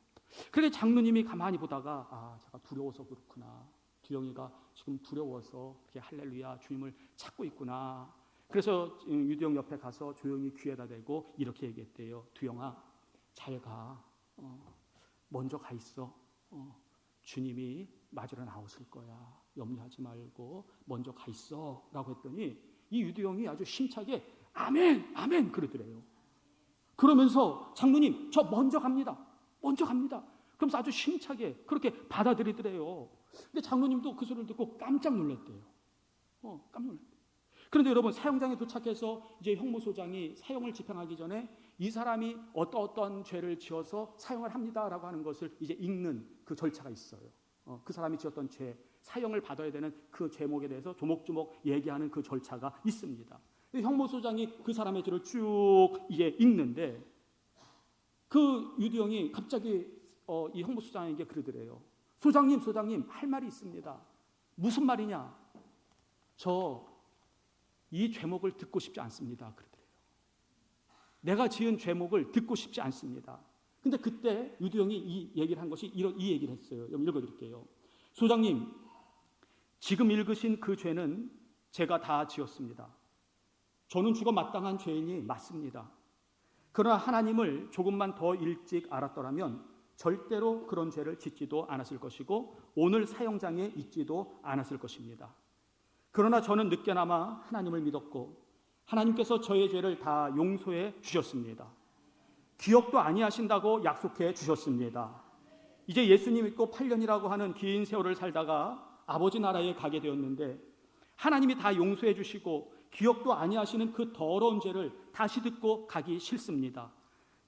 그런데 장로님이 가만히 보다가 제가 두려워서 그렇구나. 두영이가 지금 두려워서 그렇게 할렐루야 주님을 찾고 있구나. 그래서 유두영 옆에 가서 조용히 귀에다 대고 이렇게 얘기했대요. 두영아, 잘 가. 먼저 가 있어. 주님이 맞으러 나오실 거야. 염려하지 말고 먼저 가 있어. 라고 했더니 이 유두영이 아주 힘차게 아멘, 아멘 그러더래요. 그러면서 장로님, 저 먼저 갑니다. 먼저 갑니다. 그러면서 아주 힘차게 그렇게 받아들이더래요. 근데 장로님도 그 소리를 듣고 깜짝 놀랐대요. 깜짝 놀랐대요. 그런데 여러분, 사형장에 도착해서 이제 형무소장이 사형을 집행하기 전에 이 사람이 어떤 죄를 지어서 사형을 합니다라고 하는 것을 이제 읽는 그 절차가 있어요. 그 사람이 지었던 죄, 사형을 받아야 되는 그 제목에 대해서 조목조목 얘기하는 그 절차가 있습니다. 형무소장이 그 사람의 죄를 쭉 이제 읽는데 그 유두영이 갑자기 이 형무소장에게 그러더래요. 소장님 할 말이 있습니다. 무슨 말이냐? 저 이 죄목을 듣고 싶지 않습니다. 그러더래요. 내가 지은 죄목을 듣고 싶지 않습니다. 근데 그때 유두영이 이 얘기를 한 것이 이 얘기를 했어요. 읽어드릴게요. 소장님, 지금 읽으신 그 죄는 제가 다 지었습니다. 저는 죽어 마땅한 죄인이 맞습니다. 그러나 하나님을 조금만 더 일찍 알았더라면 절대로 그런 죄를 짓지도 않았을 것이고 오늘 사형장에 있지도 않았을 것입니다. 그러나 저는 늦게나마 하나님을 믿었고 하나님께서 저의 죄를 다 용서해 주셨습니다. 기억도 아니하신다고 약속해 주셨습니다. 이제 예수님 믿고 8년이라고 하는 긴 세월을 살다가 아버지 나라에 가게 되었는데 하나님이 다 용서해 주시고 기억도 아니하시는 그 더러운 죄를 다시 듣고 가기 싫습니다.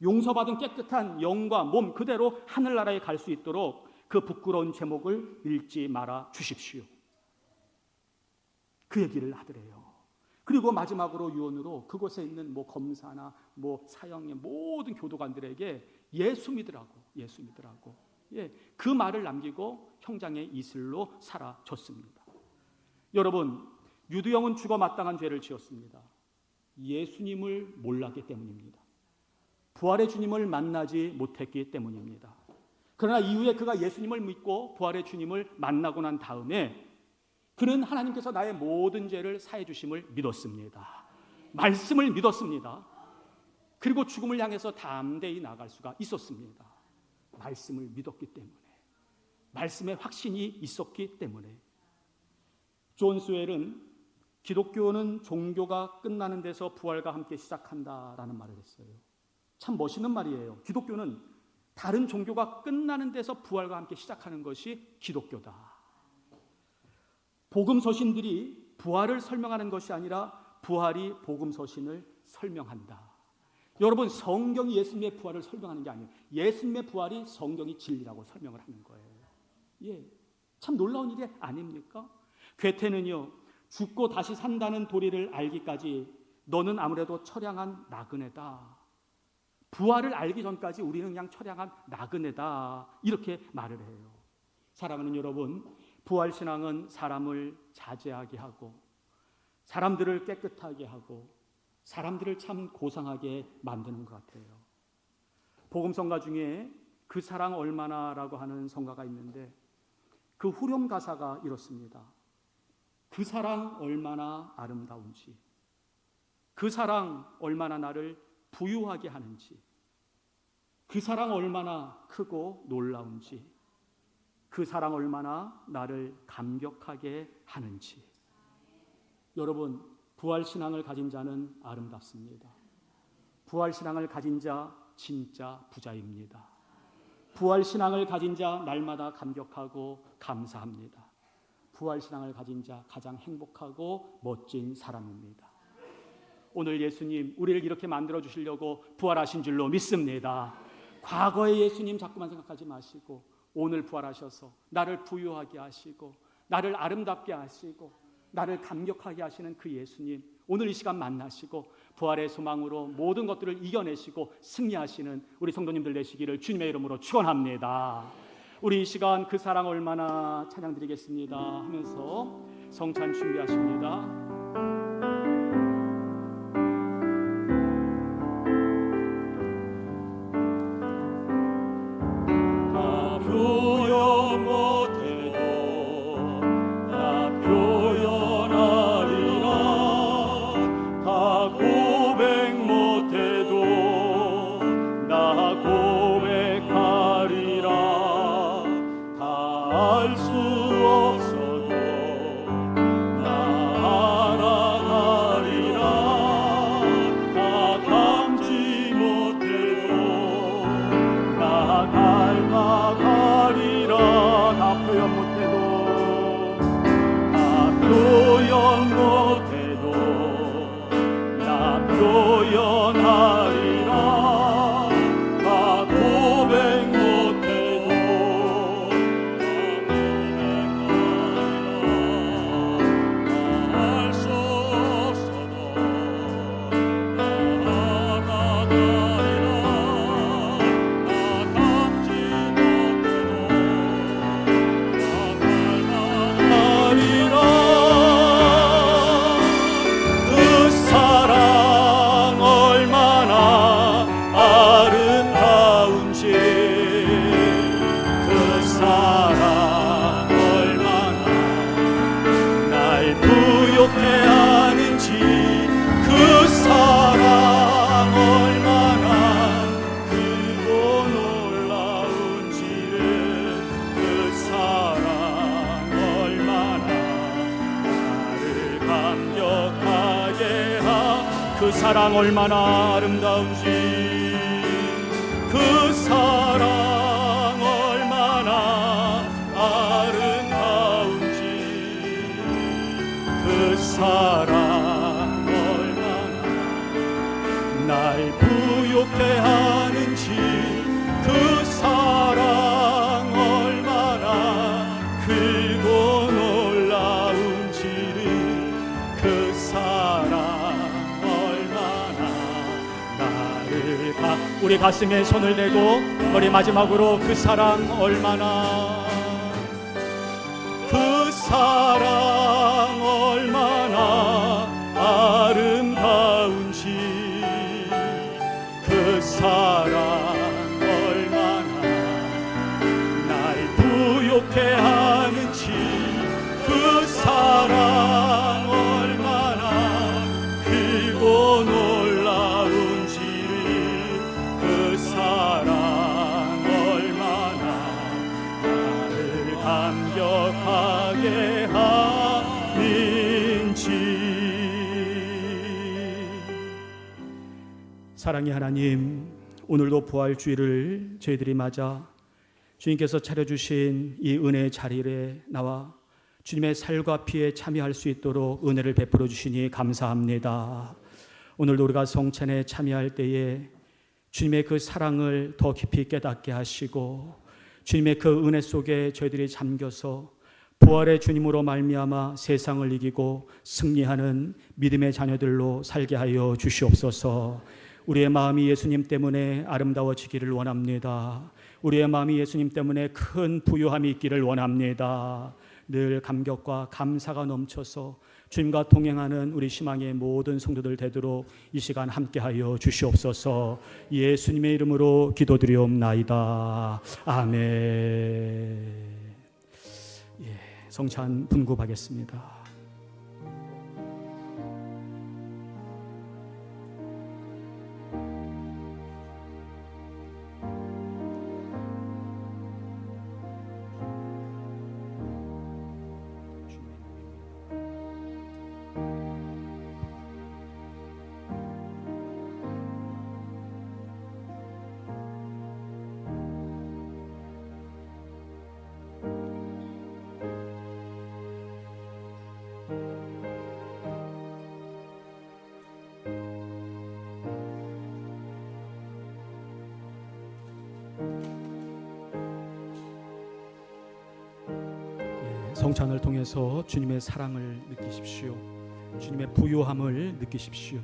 용서받은 깨끗한 영과 몸 그대로 하늘나라에 갈 수 있도록 그 부끄러운 제목을 읽지 말아 주십시오. 그 얘기를 하더래요. 그리고 마지막으로 유언으로 그곳에 있는 검사나 사형의 모든 교도관들에게 예수 믿으라고 예, 그 말을 남기고 형장의 이슬로 사라졌습니다. 여러분, 유두영은 죽어 마땅한 죄를 지었습니다. 예수님을 몰랐기 때문입니다. 부활의 주님을 만나지 못했기 때문입니다. 그러나 이후에 그가 예수님을 믿고 부활의 주님을 만나고 난 다음에 그는 하나님께서 나의 모든 죄를 사해 주심을 믿었습니다. 말씀을 믿었습니다. 그리고 죽음을 향해서 담대히 나아갈 수가 있었습니다. 말씀을 믿었기 때문에, 말씀에 확신이 있었기 때문에. 존 스웰은 기독교는 종교가 끝나는 데서 부활과 함께 시작한다라는 말을 했어요. 참 멋있는 말이에요. 기독교는 다른 종교가 끝나는 데서 부활과 함께 시작하는 것이 기독교다. 복음 서신들이 부활을 설명하는 것이 아니라 부활이 복음 서신을 설명한다. 여러분, 성경이 예수님의 부활을 설명하는 게 아니에요. 예수님의 부활이 성경이 진리라고 설명을 하는 거예요. 예, 참 놀라운 일이 아닙니까? 괴테는요, 죽고 다시 산다는 도리를 알기까지 너는 아무래도 처량한 나그네다. 부활을 알기 전까지 우리는 그냥 처량한 나그네다. 이렇게 말을 해요. 사랑하는 여러분, 부활신앙은 사람을 자제하게 하고 사람들을 깨끗하게 하고 사람들을 참 고상하게 만드는 것 같아요. 복음성가 중에 그 사랑 얼마나라고 하는 성가가 있는데 그 후렴 가사가 이렇습니다. 그 사랑 얼마나 아름다운지, 그 사랑 얼마나 나를 부유하게 하는지, 그 사랑 얼마나 크고 놀라운지, 그 사랑 얼마나 나를 감격하게 하는지. 여러분, 부활신앙을 가진 자는 아름답습니다. 부활신앙을 가진 자 진짜 부자입니다. 부활신앙을 가진 자 날마다 감격하고 감사합니다. 부활신앙을 가진 자 가장 행복하고 멋진 사람입니다. 오늘 예수님 우리를 이렇게 만들어 주시려고 부활하신 줄로 믿습니다. 과거의 예수님 자꾸만 생각하지 마시고 오늘 부활하셔서 나를 부유하게 하시고 나를 아름답게 하시고 나를 감격하게 하시는 그 예수님, 오늘 이 시간 만나시고 부활의 소망으로 모든 것들을 이겨내시고 승리하시는 우리 성도님들 되시기를 주님의 이름으로 축원합니다. 우리 이 시간 그 사랑 얼마나 찬양드리겠습니다 하면서 성찬 준비하십니다. 표현 못해도 나 표현하리라. 다 고백 못해도 나 고백하리라. 다 알 수 없어도 나 알아가리라. 다 담지 못해도 나 닮아가리라. 다 표현 못해도 다 표현 못해도 나 표현하리라. 다 고백 못해도 나 알 수 없어도 나 알아가리라. 나 담지 못해도 나 닮아가리라. 그 사랑 얼마나 아름다운지, 그 사랑 얼마나 날 부욕해 하는지, 그 사랑 얼마나 크고 놀라운지를, 그 사랑 얼마나 나를 감격하게 그 사랑 얼마나 아름다운지, 그 사랑 얼마나 아름다운지, 그 사랑 얼마나 날 부욕해 하는지, 그 사랑 얼마나 크고 놀라운지를, 그 사랑 우리 가슴에 손을 대고 우리 마지막으로 그 사랑 얼마나, 그 사랑 얼마나 아름다운지, 그 사랑 얼마나 날 부욕해 하는지, 그 사랑 얼마나 크고 놀라운지, 그 사랑 얼마나 나를 감격하게 하는지. 사랑의 하나님, 오늘도 부활주일을 저희들이 맞아 주님께서 차려주신 이 은혜의 자리에 나와 주님의 살과 피에 참여할 수 있도록 은혜를 베풀어 주시니 감사합니다. 오늘도 우리가 성찬에 참여할 때에 주님의 그 사랑을 더 깊이 깨닫게 하시고 주님의 그 은혜 속에 저희들이 잠겨서 부활의 주님으로 말미암아 세상을 이기고 승리하는 믿음의 자녀들로 살게 하여 주시옵소서. 우리의 마음이 예수님 때문에 아름다워지기를 원합니다. 우리의 마음이 예수님 때문에 큰 부유함이 있기를 원합니다. 늘 감격과 감사가 넘쳐서 주님과 동행하는 우리 희망의 모든 성도들 되도록 이 시간 함께하여 주시옵소서. 예수님의 이름으로 기도드리옵나이다. 아멘. 예, 성찬 분급하겠습니다. 성찬을 통해서 주님의 사랑을 느끼십시오. 주님의 부유함을 느끼십시오.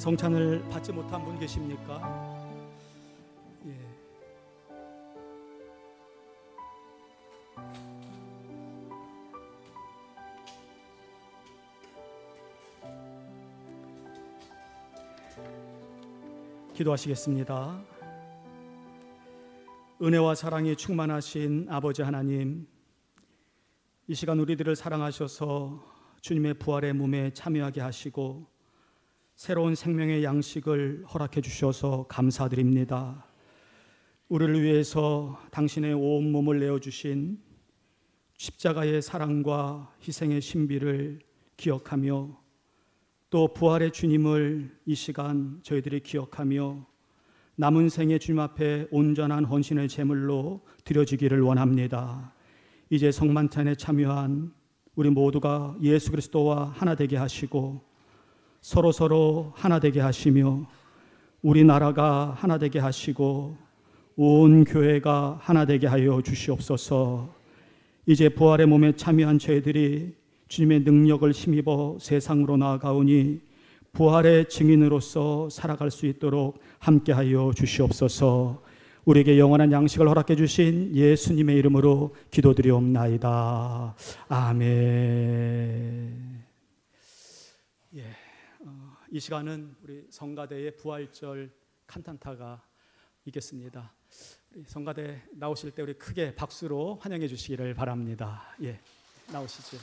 성찬을 받지 못한 분 계십니까? 예. 기도하시겠습니다. 은혜와 사랑이 충만하신 아버지 하나님, 이 시간 우리들을 사랑하셔서 주님의 부활의 몸에 참여하게 하시고 새로운 생명의 양식을 허락해 주셔서 감사드립니다. 우리를 위해서 당신의 온 몸을 내어주신 십자가의 사랑과 희생의 신비를 기억하며 또 부활의 주님을 이 시간 저희들이 기억하며 남은 생에 주님 앞에 온전한 헌신의 제물로 드려지기를 원합니다. 이제 성만찬에 참여한 우리 모두가 예수 그리스도와 하나 되게 하시고 서로 하나 되게 하시며 우리나라가 하나 되게 하시고 온 교회가 하나 되게 하여 주시옵소서. 이제 부활의 몸에 참여한 저희들이 주님의 능력을 힘입어 세상으로 나아가오니 부활의 증인으로서 살아갈 수 있도록 함께하여 주시옵소서. 우리에게 영원한 양식을 허락해 주신 예수님의 이름으로 기도드리옵나이다. 아멘. 예, 이 시간은 우리 성가대의 부활절 칸탄타가 있겠습니다. 우리 성가대 나오실 때 우리 크게 박수로 환영해 주시기를 바랍니다. 예, 나오시죠.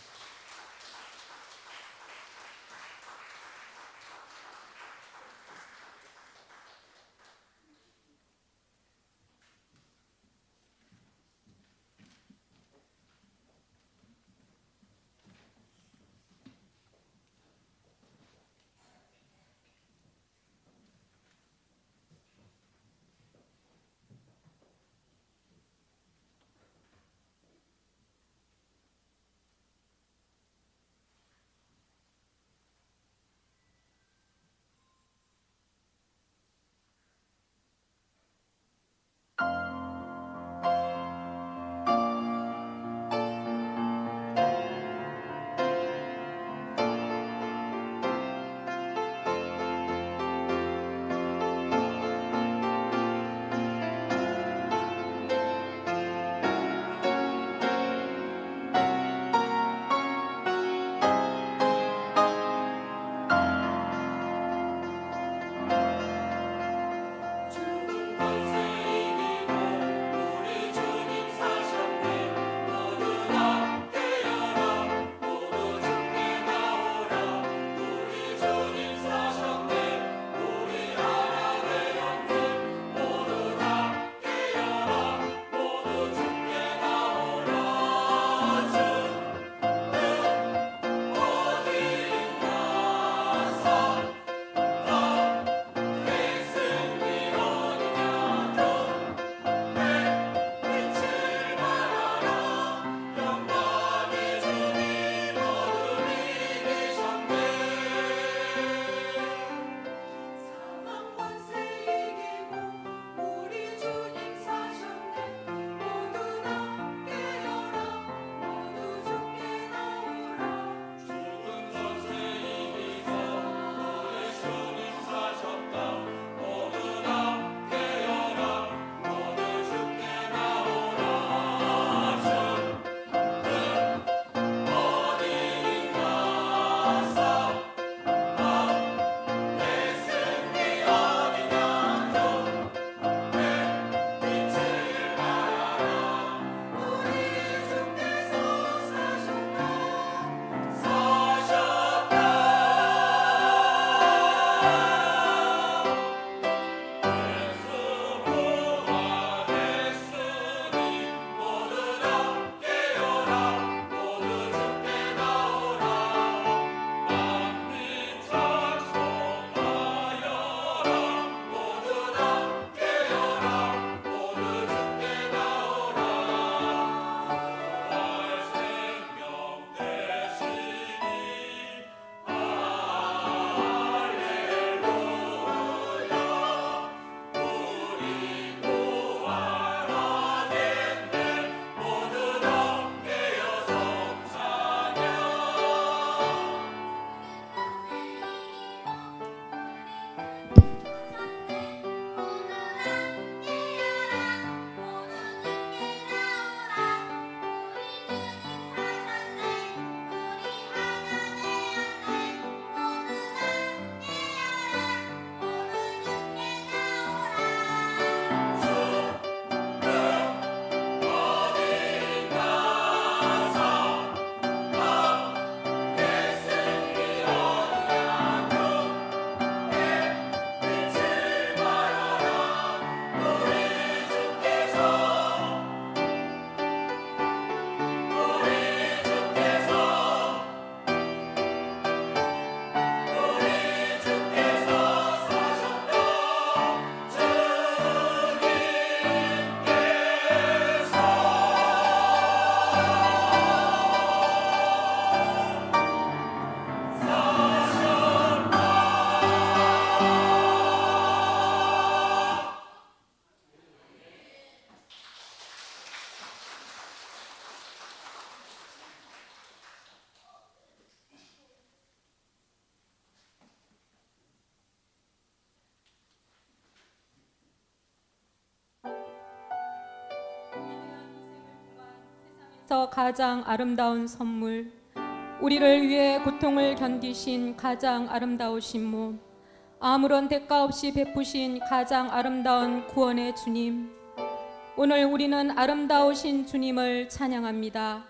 중에서 가장 아름다운 선물, 우리를 위해 고통을 견디신 가장 아름다우신 몸, 아무런 대가 없이 베푸신 가장 아름다운 구원의 주님, 오늘 우리는 아름다우신 주님을 찬양합니다.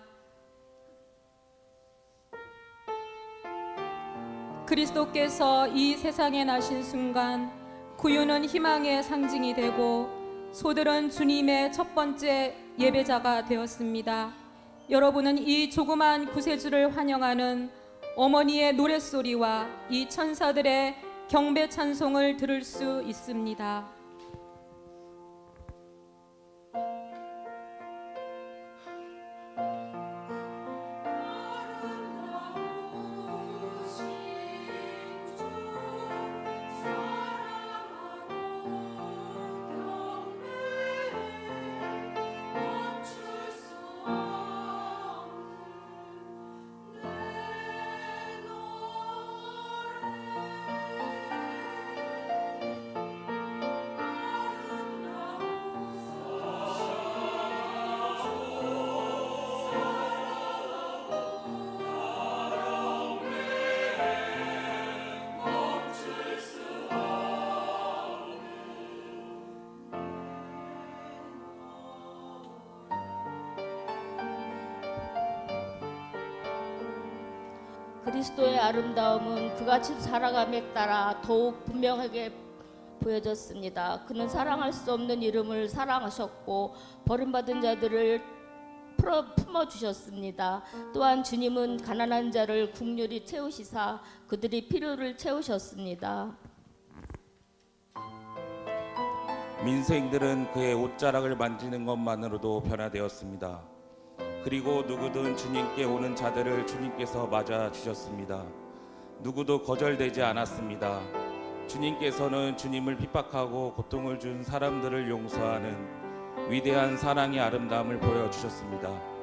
그리스도께서 이 세상에 나신 순간 구유는 희망의 상징이 되고 소들은 주님의 첫 번째 예배자가 되었습니다. 여러분은 이 조그만 구세주를 환영하는 어머니의 노랫소리와 이 천사들의 경배 찬송을 들을 수 있습니다. 그리스도의 아름다움은 그같이 살아감에 따라 더욱 분명하게 보여졌습니다. 그는 사랑할 수 없는 이름을 사랑하셨고 버림받은 자들을 품어주셨습니다. 또한 주님은 가난한 자를 국률이 채우시사 그들이 필요를 채우셨습니다. 민생들은 그의 옷자락을 만지는 것만으로도 변화되었습니다. 그리고 누구든 주님께 오는 자들을 주님께서 맞아 주셨습니다. 누구도 거절되지 않았습니다. 주님께서는 주님을 핍박하고 고통을 준 사람들을 용서하는 위대한 사랑의 아름다움을 보여주셨습니다.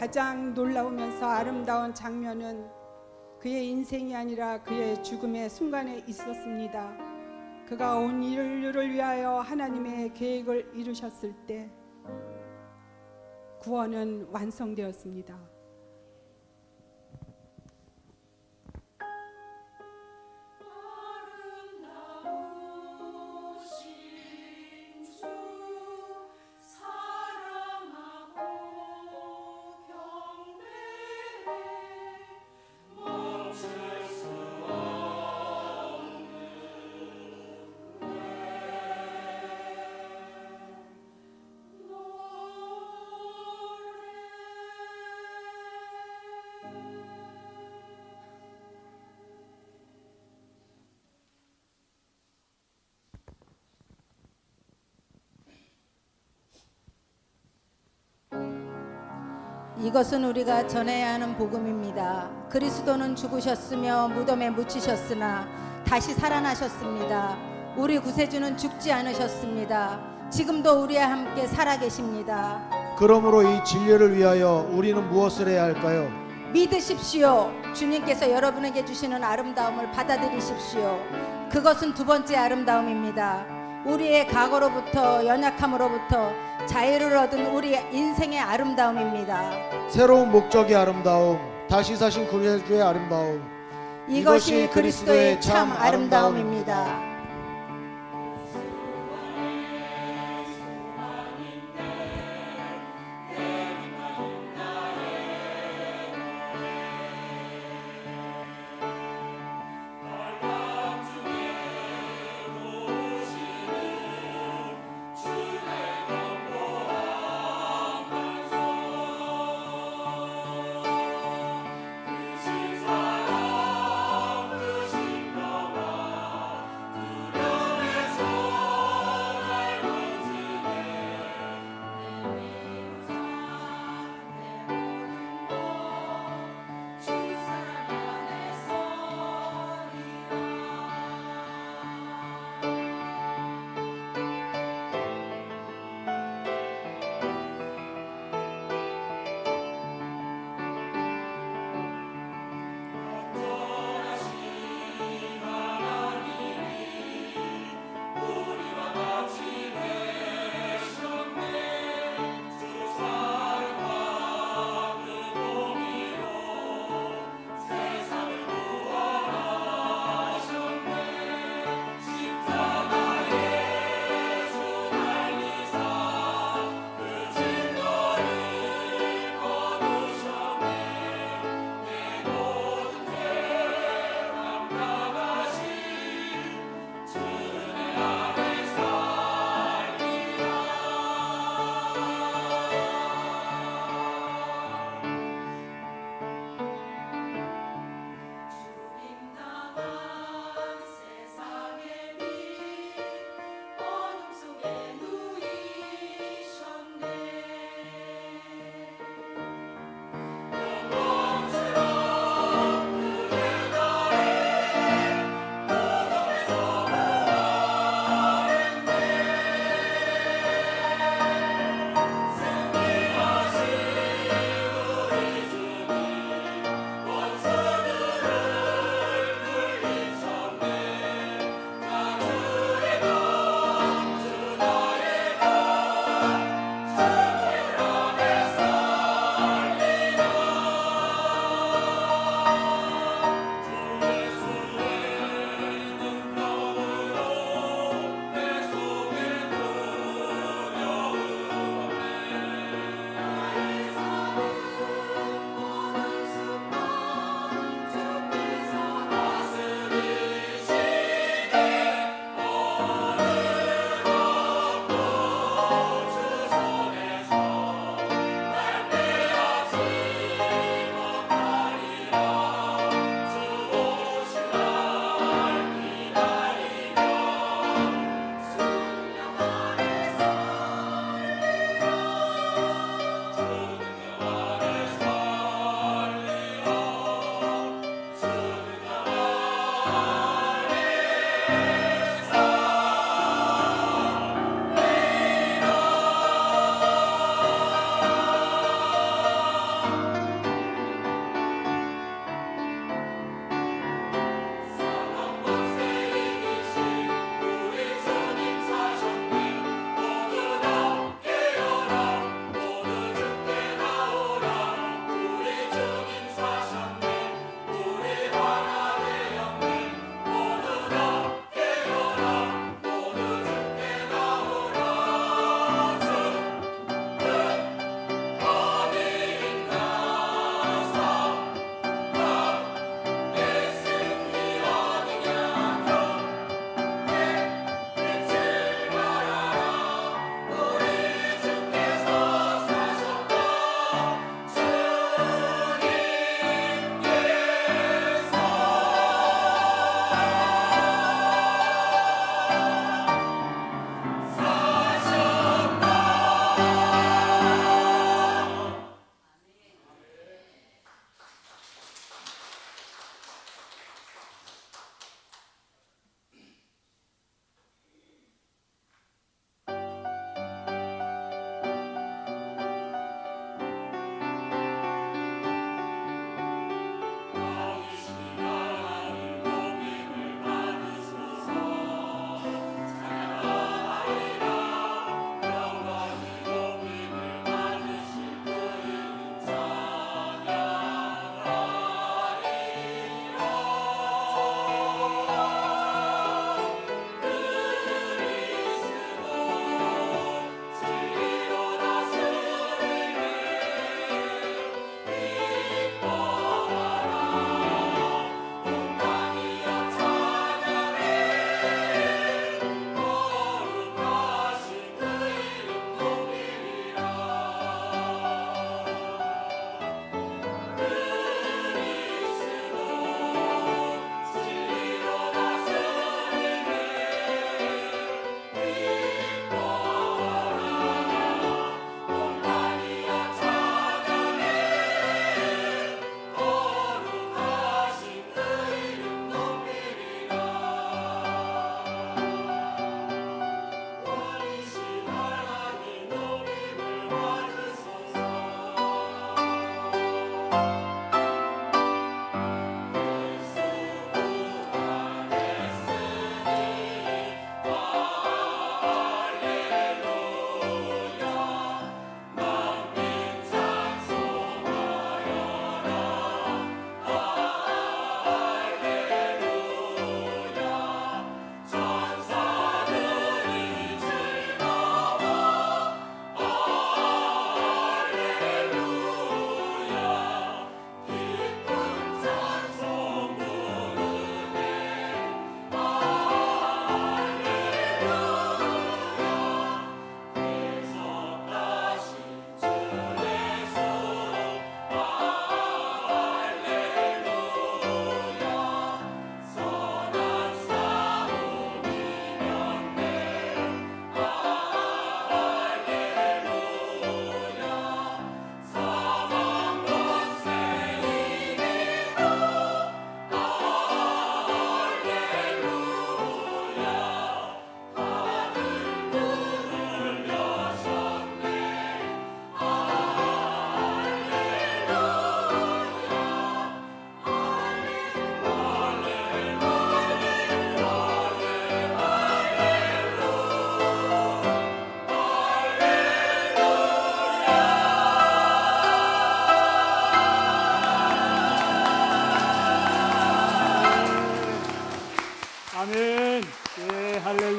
가장 놀라우면서 아름다운 장면은 그의 인생이 아니라 그의 죽음의 순간에 있었습니다. 그가 온 인류를 위하여 하나님의 계획을 이루셨을 때 구원은 완성되었습니다. 이것은 우리가 전해야 하는 복음입니다. 그리스도는 죽으셨으며 무덤에 묻히셨으나 다시 살아나셨습니다. 우리 구세주는 죽지 않으셨습니다. 지금도 우리와 함께 살아계십니다. 그러므로 이 진리를 위하여 우리는 무엇을 해야 할까요? 믿으십시오. 주님께서 여러분에게 주시는 아름다움을 받아들이십시오. 그것은 두 번째 아름다움입니다. 우리의 과거로부터 연약함으로부터 자유를 얻은 우리 인생의 아름다움입니다. 새로운 목적의 아름다움, 다시 사신 구주의 아름다움, 이것이 그리스도의 참 아름다움입니다.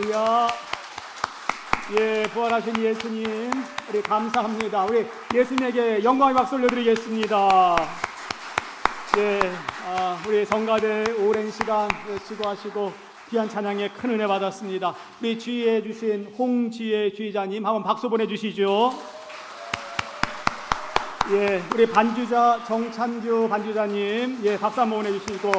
할렐루야. 예, 부활하신 예수님, 우리 감사합니다. 우리 예수님에게 영광의 박수 올려드리겠습니다. 예, 우리 성가대 오랜 시간 수고하시고 귀한 찬양에 큰 은혜 받았습니다. 우리 주의해 주신 홍지혜 주의자님 한번 박수 보내주시죠. 예, 우리 반주자 정찬규 반주자님, 예, 박수 한번 보내주시고,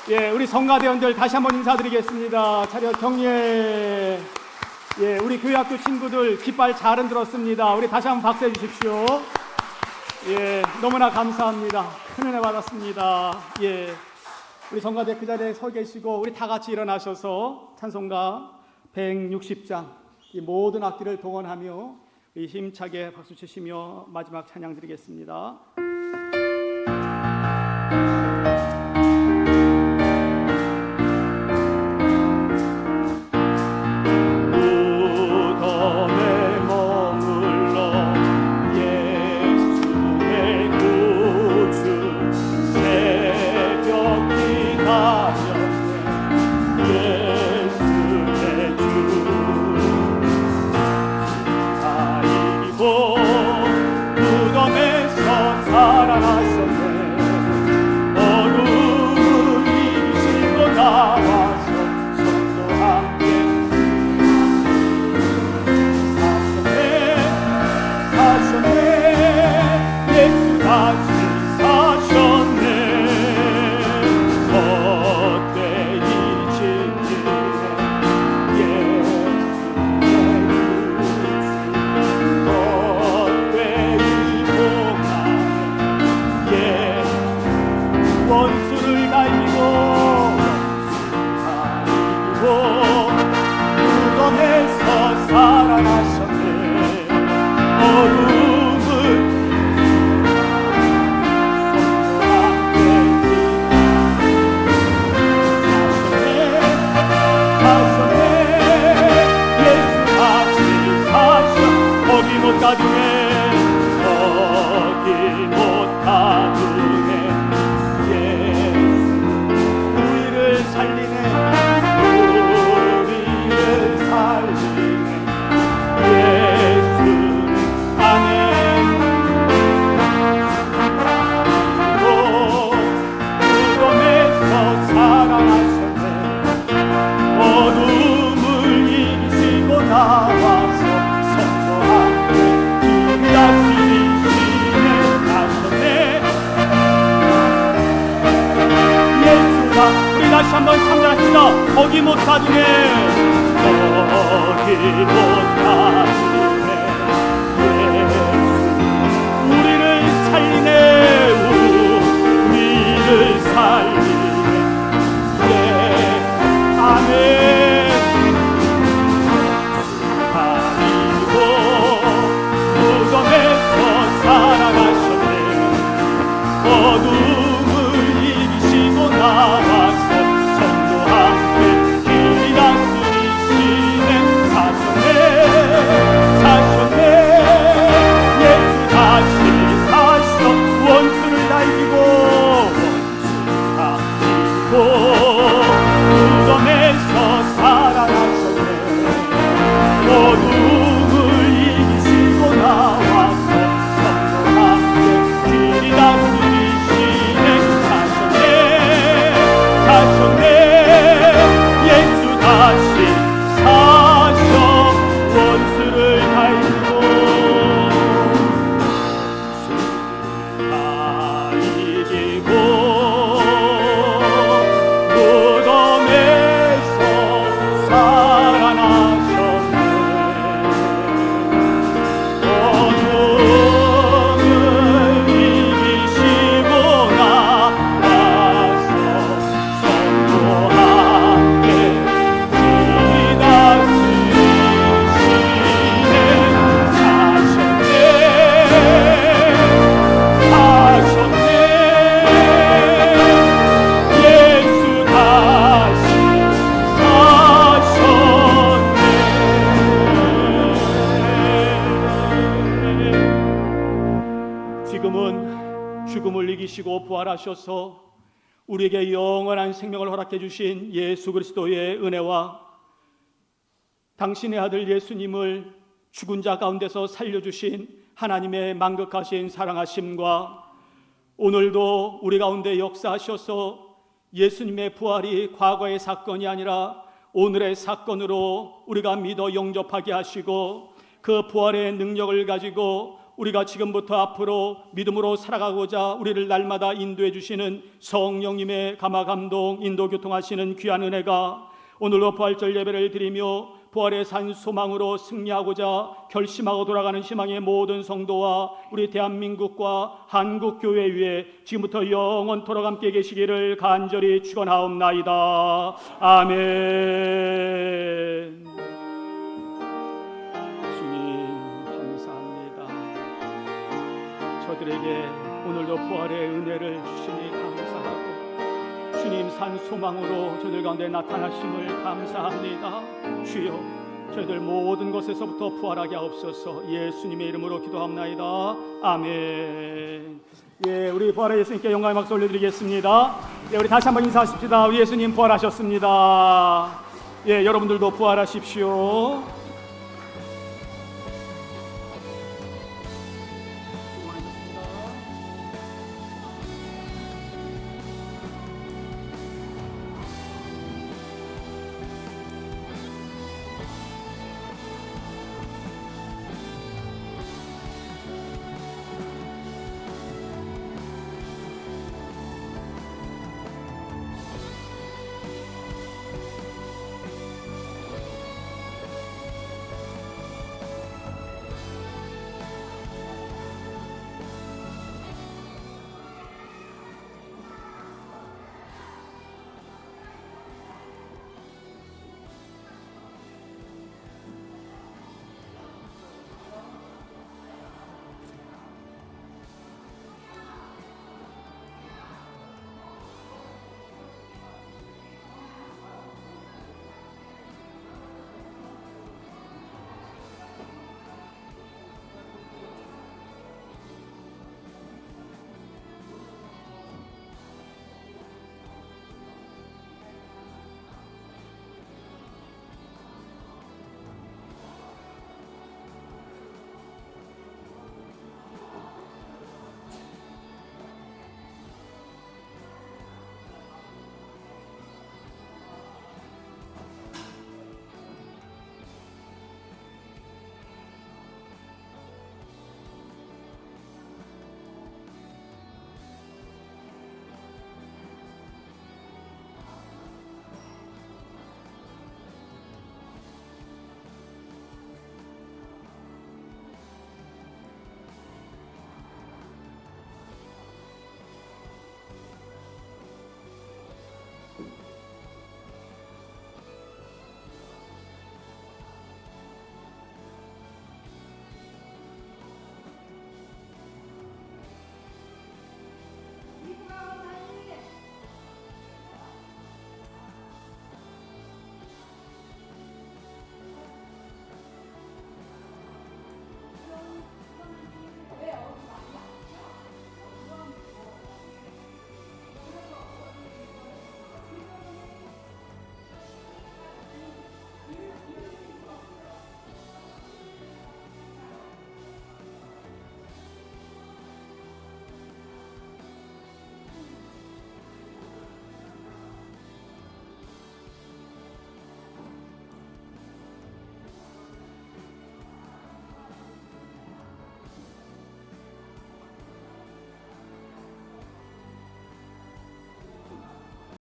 예, 우리 성가대원들 다시 한번 인사드리겠습니다. 차렷 경례. 예, 우리 교회학교 친구들 깃발 잘 흔들었습니다. 우리 다시 한번 박수해 주십시오. 예, 너무나 감사합니다. 큰 은혜 받았습니다. 예, 우리 성가대 그 자리에 서 계시고 우리 다 같이 일어나셔서 찬송가 160장 이 모든 악기를 동원하며 힘차게 박수 치시며 마지막 찬양 드리겠습니다. 다시 한번 참전합시다. 거기 못 가두네, 거기 못 가두네. 예수 우리를 살리네, 우리를 살리네. 예, 아멘. 아니고 무덤에서 살아가셨네. 어둠을 이기시고 나와서 무덤에서 살아나셨네. 어둠을 이기시고 나와서 성도 함께 길이 다스리시네. 사셨네. 예수 다시 사셔 원수를 다 이기고 다 이기고 죽음을 이기시고 부활하셔서 우리에게 영원한 생명을 허락해 주신 예수 그리스도의 은혜와 당신의 아들 예수님을 죽은 자 가운데서 살려주신 하나님의 만극하신 사랑하심과 오늘도 우리 가운데 역사하셔서 예수님의 부활이 과거의 사건이 아니라 오늘의 사건으로 우리가 믿어 영접하게 하시고 그 부활의 능력을 가지고 우리가 지금부터 앞으로 믿음으로 살아가고자 우리를 날마다 인도해 주시는 성령님의 감화감동 인도 교통하시는 귀한 은혜가 오늘도 부활절 예배를 드리며 부활의 산 소망으로 승리하고자 결심하고 돌아가는 희망의 모든 성도와 우리 대한민국과 한국교회 위에 지금부터 영원토록 함께 계시기를 간절히 축원하옵나이다. 아멘. 주님 감사합니다. 저들에게 오늘도 부활의 은혜를 주시니 감사하고 주님 산 소망으로 저들 가운데 나타나심을 감사합니다. 주여 저희들 모든 것에서부터 부활하게 하옵소서. 예수님의 이름으로 기도합나이다. 아멘. 예, 우리 부활의 예수님께 영광의 박수 올려드리겠습니다. 예, 우리 다시 한번 인사하십시다. 우리 예수님 부활하셨습니다. 예, 여러분들도 부활하십시오.